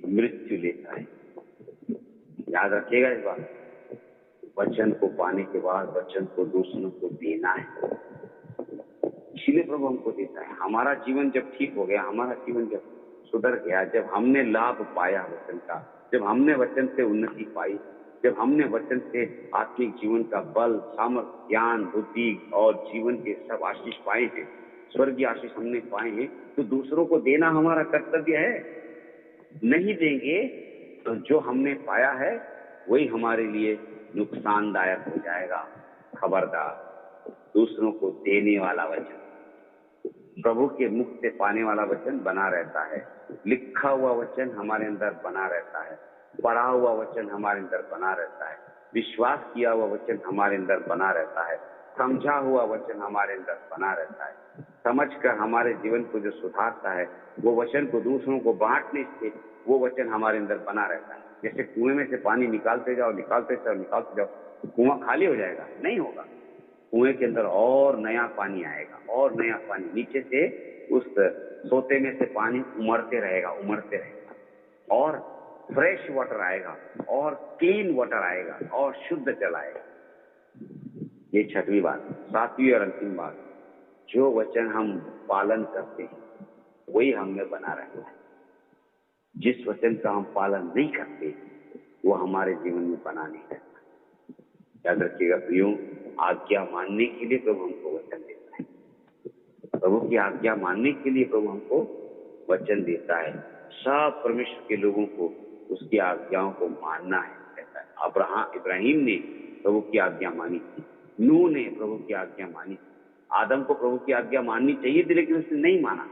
मृत्यु लेता है। याद रखिएगा इस बात। वचन को पाने के बाद वचन को दूसरों को देना है, इसीलिए प्रभु हमको देता है। हमारा जीवन जब ठीक हो गया, हमारा जीवन जब सुधर गया, जब हमने लाभ पाया वचन का, जब हमने वचन से उन्नति पाई, जब हमने वचन से आत्मिक जीवन का बल, सामर्थ्य, ज्ञान, बुद्धि और जीवन के सब आशीष पाए हैं, स्वर्गीय आशीष हमने पाए हैं, तो दूसरों को देना हमारा कर्तव्य है। नहीं देंगे तो जो हमने पाया है वही हमारे लिए नुकसानदायक हो जाएगा। खबरदार, दूसरों को देने वाला वचन, प्रभु के मुख से पाने वाला वचन बना रहता है। लिखा हुआ वचन हमारे अंदर बना रहता है, पढ़ा हुआ वचन हमारे अंदर बना रहता है, विश्वास किया हुआ वचन हमारे अंदर बना रहता है, समझा हुआ वचन हमारे अंदर बना रहता है। समझकर हमारे जीवन को जो सुधारता है, वो वचन को दूसरों को बांटने से वो वचन हमारे अंदर बना रहता है। जैसे कुएं में से पानी निकालते जाओ, निकालते जाओ, निकालते जाओ, तो कुआं खाली हो जाएगा? नहीं होगा। कुएं के अंदर और नया पानी आएगा, और नया पानी नीचे से उस सोते में से पानी उमड़ते रहेगा, उमड़ते रहेगा, और फ्रेश वाटर आएगा, और क्लीन वाटर आएगा, और शुद्ध जल आएगा। ये 6वीं बात। 7वीं और अंतिम बात, जो वचन हम पालन करते हैं वही हमें बना रहता है। जिस वचन का हम पालन नहीं करते वो हमारे जीवन में बना नहीं रहता। याद रखिएगा प्रियो, आज्ञा मानने के लिए प्रभु हमको वचन देता है। प्रभु की आज्ञा मानने के लिए प्रभु हमको वचन देता है। सब परमेश्वर के लोगों को उसकी आज्ञाओं को मानना है, कहता है। इब्राहिम ने प्रभु की आज्ञा मानी थी, नूह ने प्रभु की आज्ञा मानी थी, आदम को प्रभु की आज्ञा माननी चाहिए थी लेकिन उसने नहीं माना।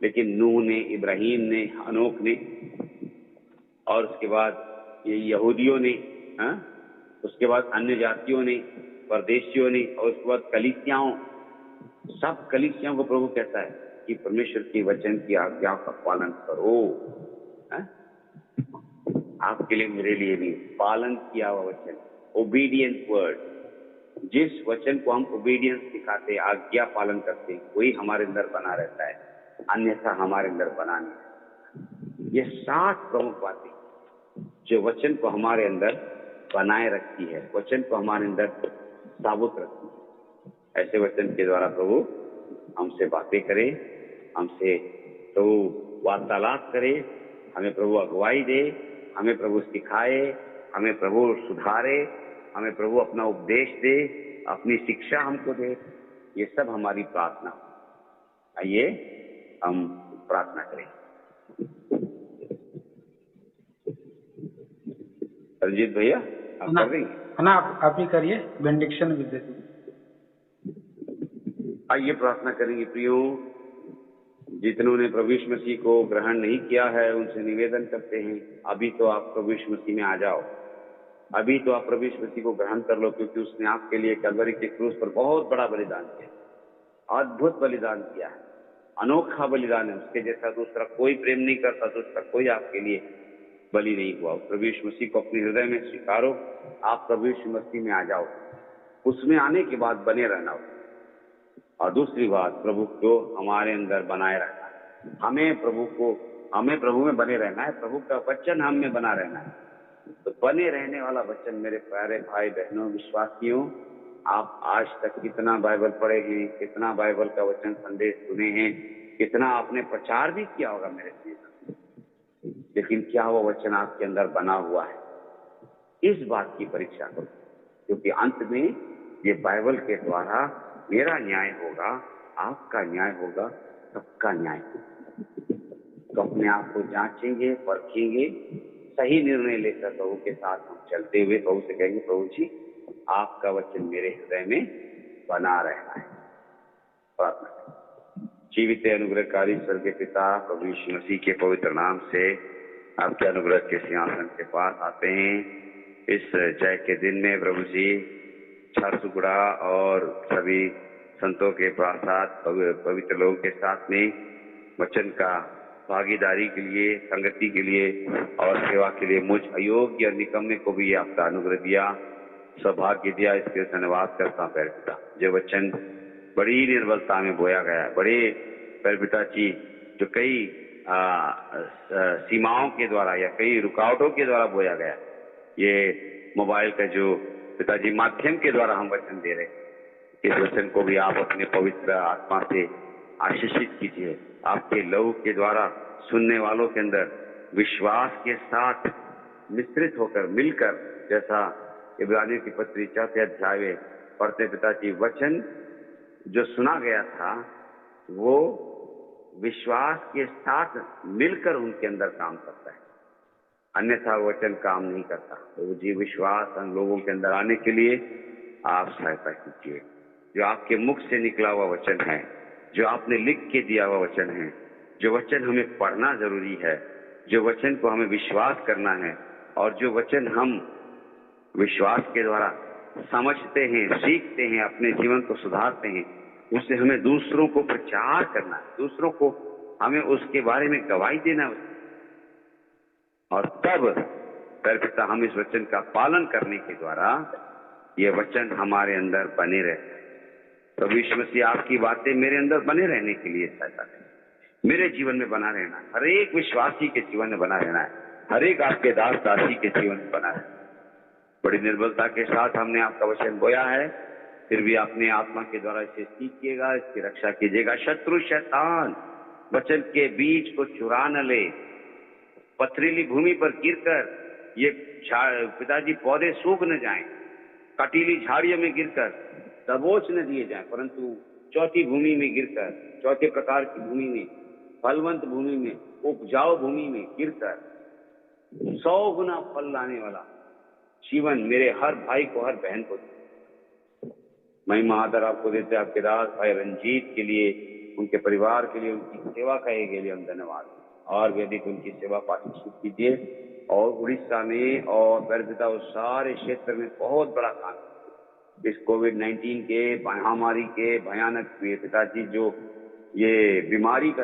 लेकिन नूह ने, इब्राहिम ने, हनोक ने, और उसके बाद ये यहूदियों ने, उसके बाद अन्य जातियों ने, परदेशियों ने, और उसके बाद कलीसियाओं, सब कलीसियाओं को प्रभु कहता है कि परमेश्वर के वचन की आज्ञा का पालन करो। आपके लिए, मेरे लिए भी पालन किया हुआ वचन, ओबीडियंट वर्ड, जिस वचन को हम ओबीडियंस दिखाते, आज्ञा पालन करते, वही हमारे अंदर बना रहता है। अन्यथा हमारे अंदर बना नहीं। ये 7 प्रमुख बातें जो वचन को हमारे अंदर बनाए रखती है, वचन को हमारे अंदर साबुत रखती है। ऐसे वचन के द्वारा प्रभु हमसे बातें करे, हमसे प्रभु वार्तालाप करे, हमें प्रभु अगुवाई दे, हमें प्रभु सिखाए, हमें प्रभु सुधारे, हमें प्रभु अपना उपदेश दे, अपनी शिक्षा हमको दे। ये सब हमारी प्रार्थना। आइए हम प्रार्थना करें। रंजीत भैया आप कर देंगे? ना, आप ही करिए, बेंडिक्शन भी दे दीजिए। आइए प्रार्थना करेंगे। प्रियो, जितनों ने प्रभु यीशु मसीह को ग्रहण नहीं किया है उनसे निवेदन करते हैं, अभी तो आप प्रभु यीशु मसीह में आ जाओ। अभी तो आप प्रभु यीशु मसीह को ग्रहण कर लो, क्योंकि उसने आपके लिए कलवरी के क्रूस पर बहुत बड़ा बलिदान किया, अद्भुत बलिदान किया है, अनोखा बलिदान है। उसके जैसा दूसरा कोई प्रेम नहीं करता, दूसरा कोई आपके लिए बलि नहीं हुआ। प्रभु यीशु मसीह को अपने हृदय में स्वीकारो, आप प्रभु यीशु मसीह में आ जाओ। उसमें आने के बाद बने रहना। और दूसरी बात, प्रभु को हमारे अंदर बनाए रहना। हमें प्रभु में बने रहना है। प्रभु का वचन हम में बना रहना है। तो बने रहने वाला वचन, मेरे प्यारे भाई बहनों विश्वासियों, आप आज तक कितना बाइबल पढ़े हैं, कितना बाइबल का वचन संदेश सुने हैं, कितना आपने प्रचार भी किया होगा मेरे जीवन, लेकिन क्या वो वचन आपके अंदर बना हुआ है? इस बात की परीक्षा करो, क्योंकि अंत में ये बाइबल के द्वारा मेरा न्याय होगा, आपका न्याय होगा, सबका न्याय होगा। तो अपने आप को जांचेंगे, परखेंगे, सही निर्णय लेकर प्रभु के साथ हम चलते हुए प्रभु से कहेंगे, प्रभु जी आपका वचन मेरे हृदय में बना रहना है। प्रार्थना करें। जीवित अनुग्रहकारी स्वर्गीय पिता, प्रभु यीशु मसीह के पवित्र नाम से आपके अनुग्रह के सिंहासन के पास आते हैं। इस जय के दिन में प्रभु जी झारसुगुड़ा और सभी संतों के साथ, पवित्र लोगों के साथ में वचन का भागीदारी के लिए, संगति के लिए और सेवा के लिए मुझ अयोग्य और निकम्मे को भी आपका अनुग्रह दिया, सौभाग्य दिया। इसके धन्यवाद करता हूँ पैर पिता। जो वचन बड़ी निर्बलता में बोया गया, बड़े पैर पिता जी, जो कई सीमाओं के द्वारा या कई रुकावटों के द्वारा बोया गया, ये मोबाइल का जो पिताजी माध्यम के द्वारा हम वचन दे रहे हैं, इस वचन को भी आप अपने पवित्र आत्मा से आशीषित कीजिए। आपके लहू के द्वारा सुनने वालों के अंदर विश्वास के साथ मिश्रित होकर, मिलकर, जैसा इब्रानियों की पत्री 4 अध्याय में पढ़ते पिताजी, वचन जो सुना गया था वो विश्वास के साथ मिलकर उनके अंदर काम करता है, अन्यथा वचन काम नहीं करता। तो जी विश्वास हम लोगों के अंदर आने के लिए आप सहायता कीजिए। जो आपके मुख से निकला हुआ वचन है, जो आपने लिख के दिया हुआ वचन है, जो वचन हमें पढ़ना जरूरी है, जो वचन को हमें विश्वास करना है, और जो वचन हम विश्वास के द्वारा समझते हैं, सीखते हैं, अपने जीवन को सुधारते हैं, उससे हमें दूसरों को प्रचार करना है, दूसरों को हमें उसके बारे में गवाही देना है। और तब पिता हम इस वचन का पालन करने के द्वारा ये वचन हमारे अंदर बने रहते हैं। प्रभु यीशु मसीह आपकी बातें मेरे अंदर बने रहने के लिए सहायता करें। मेरे जीवन में बना रहना है, हर एक विश्वासी के जीवन में बना रहना है, हर एक आपके दास दासी के जीवन में बना रहना है। बड़ी निर्बलता के साथ हमने आपका वचन बोया है, फिर भी अपने आत्मा के द्वारा इसे सीखिएगा, इसकी रक्षा कीजिएगा। शत्रु शैतान वचन के बीज को चुरा न ले, पथरीली भूमि पर गिरकर ये पिताजी पौधे सूख न जाएं, कटीली झाड़ियों में गिरकर दबोच न दिए जाएं, परंतु चौथी भूमि में गिरकर, चौथे प्रकार की भूमि में, फलवंत भूमि में, उपजाऊ भूमि में गिरकर 100 गुना फल लाने वाला जीवन मेरे हर भाई को, हर बहन को। महिमा आदर आपको देते, आपके दास भाई रंजीत के लिए, उनके परिवार के लिए, उनकी सेवा करने के लिए हम धन्यवाद, और भी अधिक उनकी सेवा पारित कीजिए। और उड़ीसा में और पिता उस सारे क्षेत्र में बहुत बड़ा काम, इस कोविड-19 के महामारी के भयानक पिताजी जो ये बीमारी का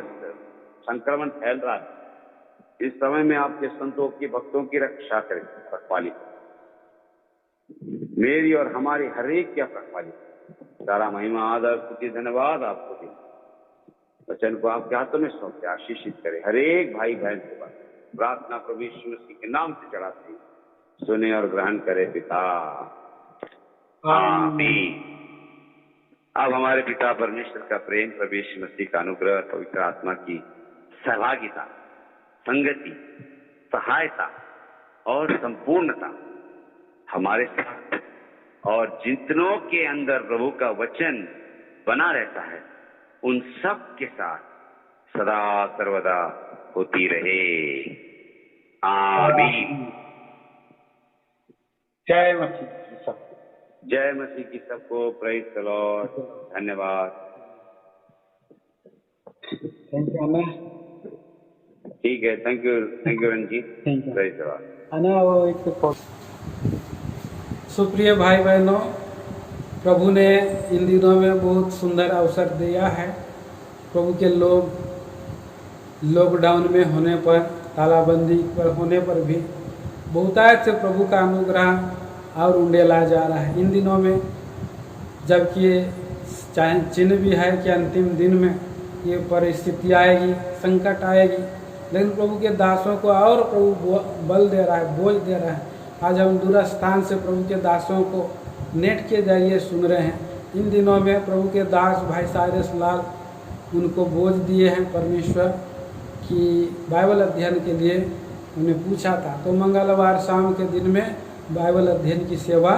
संक्रमण फैल रहा है, इस समय में आपके संतों की, भक्तों की रक्षा करें, रखवाली मेरी और हमारे हर एक की रखवाली। सारा महिमा आदर स्तुति धन्यवाद आपको दें। वचन को आपके हाथों में सौंपते आशीषित करे। हर एक भाई बहन के पास प्रार्थना प्रभु यीशु मसीह के नाम से चढ़ाते हैं, सुने और ग्रहण करे पिता, आमीन। अब हमारे पिता परमेश्वर का प्रेम, प्रभु यीशु मसीह का अनुग्रह, पवित्र आत्मा की सहभागिता, संगति, सहायता और संपूर्णता हमारे साथ और जितनों के अंदर प्रभु का वचन बना रहता है उन सब के साथ सदा सर्वदा होती रहे, आमीन। जय मसीह सब, जय मसीह की सबको, प्रेज द लॉर्ड, धन्यवाद। Thank you Anna. ठीक है, thank you Ranjit, praise the Lord. Anna वो एक सुप्रिय भाई बहनों, प्रभु ने इन दिनों में बहुत सुंदर अवसर दिया है। प्रभु के लोग लॉकडाउन में होने पर, तालाबंदी पर होने पर भी बहुतायत से प्रभु का अनुग्रह और उंडेला जा रहा है। इन दिनों में जबकि चाहे चिन्ह भी है कि अंतिम दिन में ये परिस्थिति आएगी, संकट आएगी, लेकिन प्रभु के दासों को और प्रभु बल दे रहा है, बोझ दे रहा है। आज हम दूर स्थान से प्रभु के दासों को नेट के जरिए सुन रहे हैं। इन दिनों में प्रभु के दास भाई साइरस लाल उनको बोझ दिए हैं परमेश्वर की बाइबल अध्ययन के लिए। उन्हें पूछा था तो मंगलवार शाम के दिन में बाइबल अध्ययन की सेवा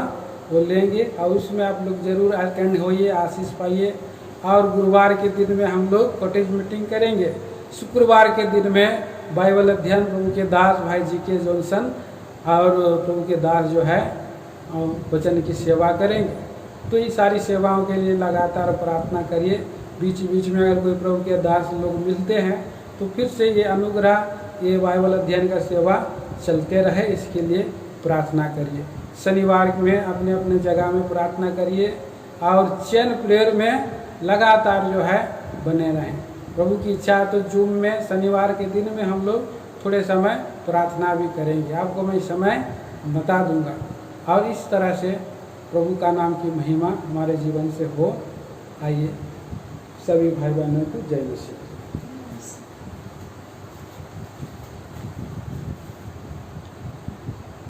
वो लेंगे और उसमें आप लोग जरूर अटेंड होइए, आशीष पाइए। और गुरुवार के दिन में हम लोग कॉटेज मीटिंग करेंगे। शुक्रवार के दिन में बाइबल अध्ययन प्रभु के दास भाई जी.के. जॉनसन और प्रभु के दास जो है वचन की सेवा करेंगे। तो ये सारी सेवाओं के लिए लगातार प्रार्थना करिए। बीच बीच में अगर कोई प्रभु के दास लोग मिलते हैं तो फिर से ये अनुग्रह, ये बाइबल अध्ययन का सेवा चलते रहे, इसके लिए प्रार्थना करिए। शनिवार में अपने अपने जगह में प्रार्थना करिए और चैन प्रेयर में लगातार जो है बने रहें। प्रभु की इच्छा है तो जूम में शनिवार के दिन में हम लोग थोड़े समय प्रार्थना भी करेंगे। आपको मैं समय बता दूंगा और इस तरह से प्रभु का नाम की महिमा हमारे जीवन से हो। आइए सभी भाई बहनों को जय मसीह।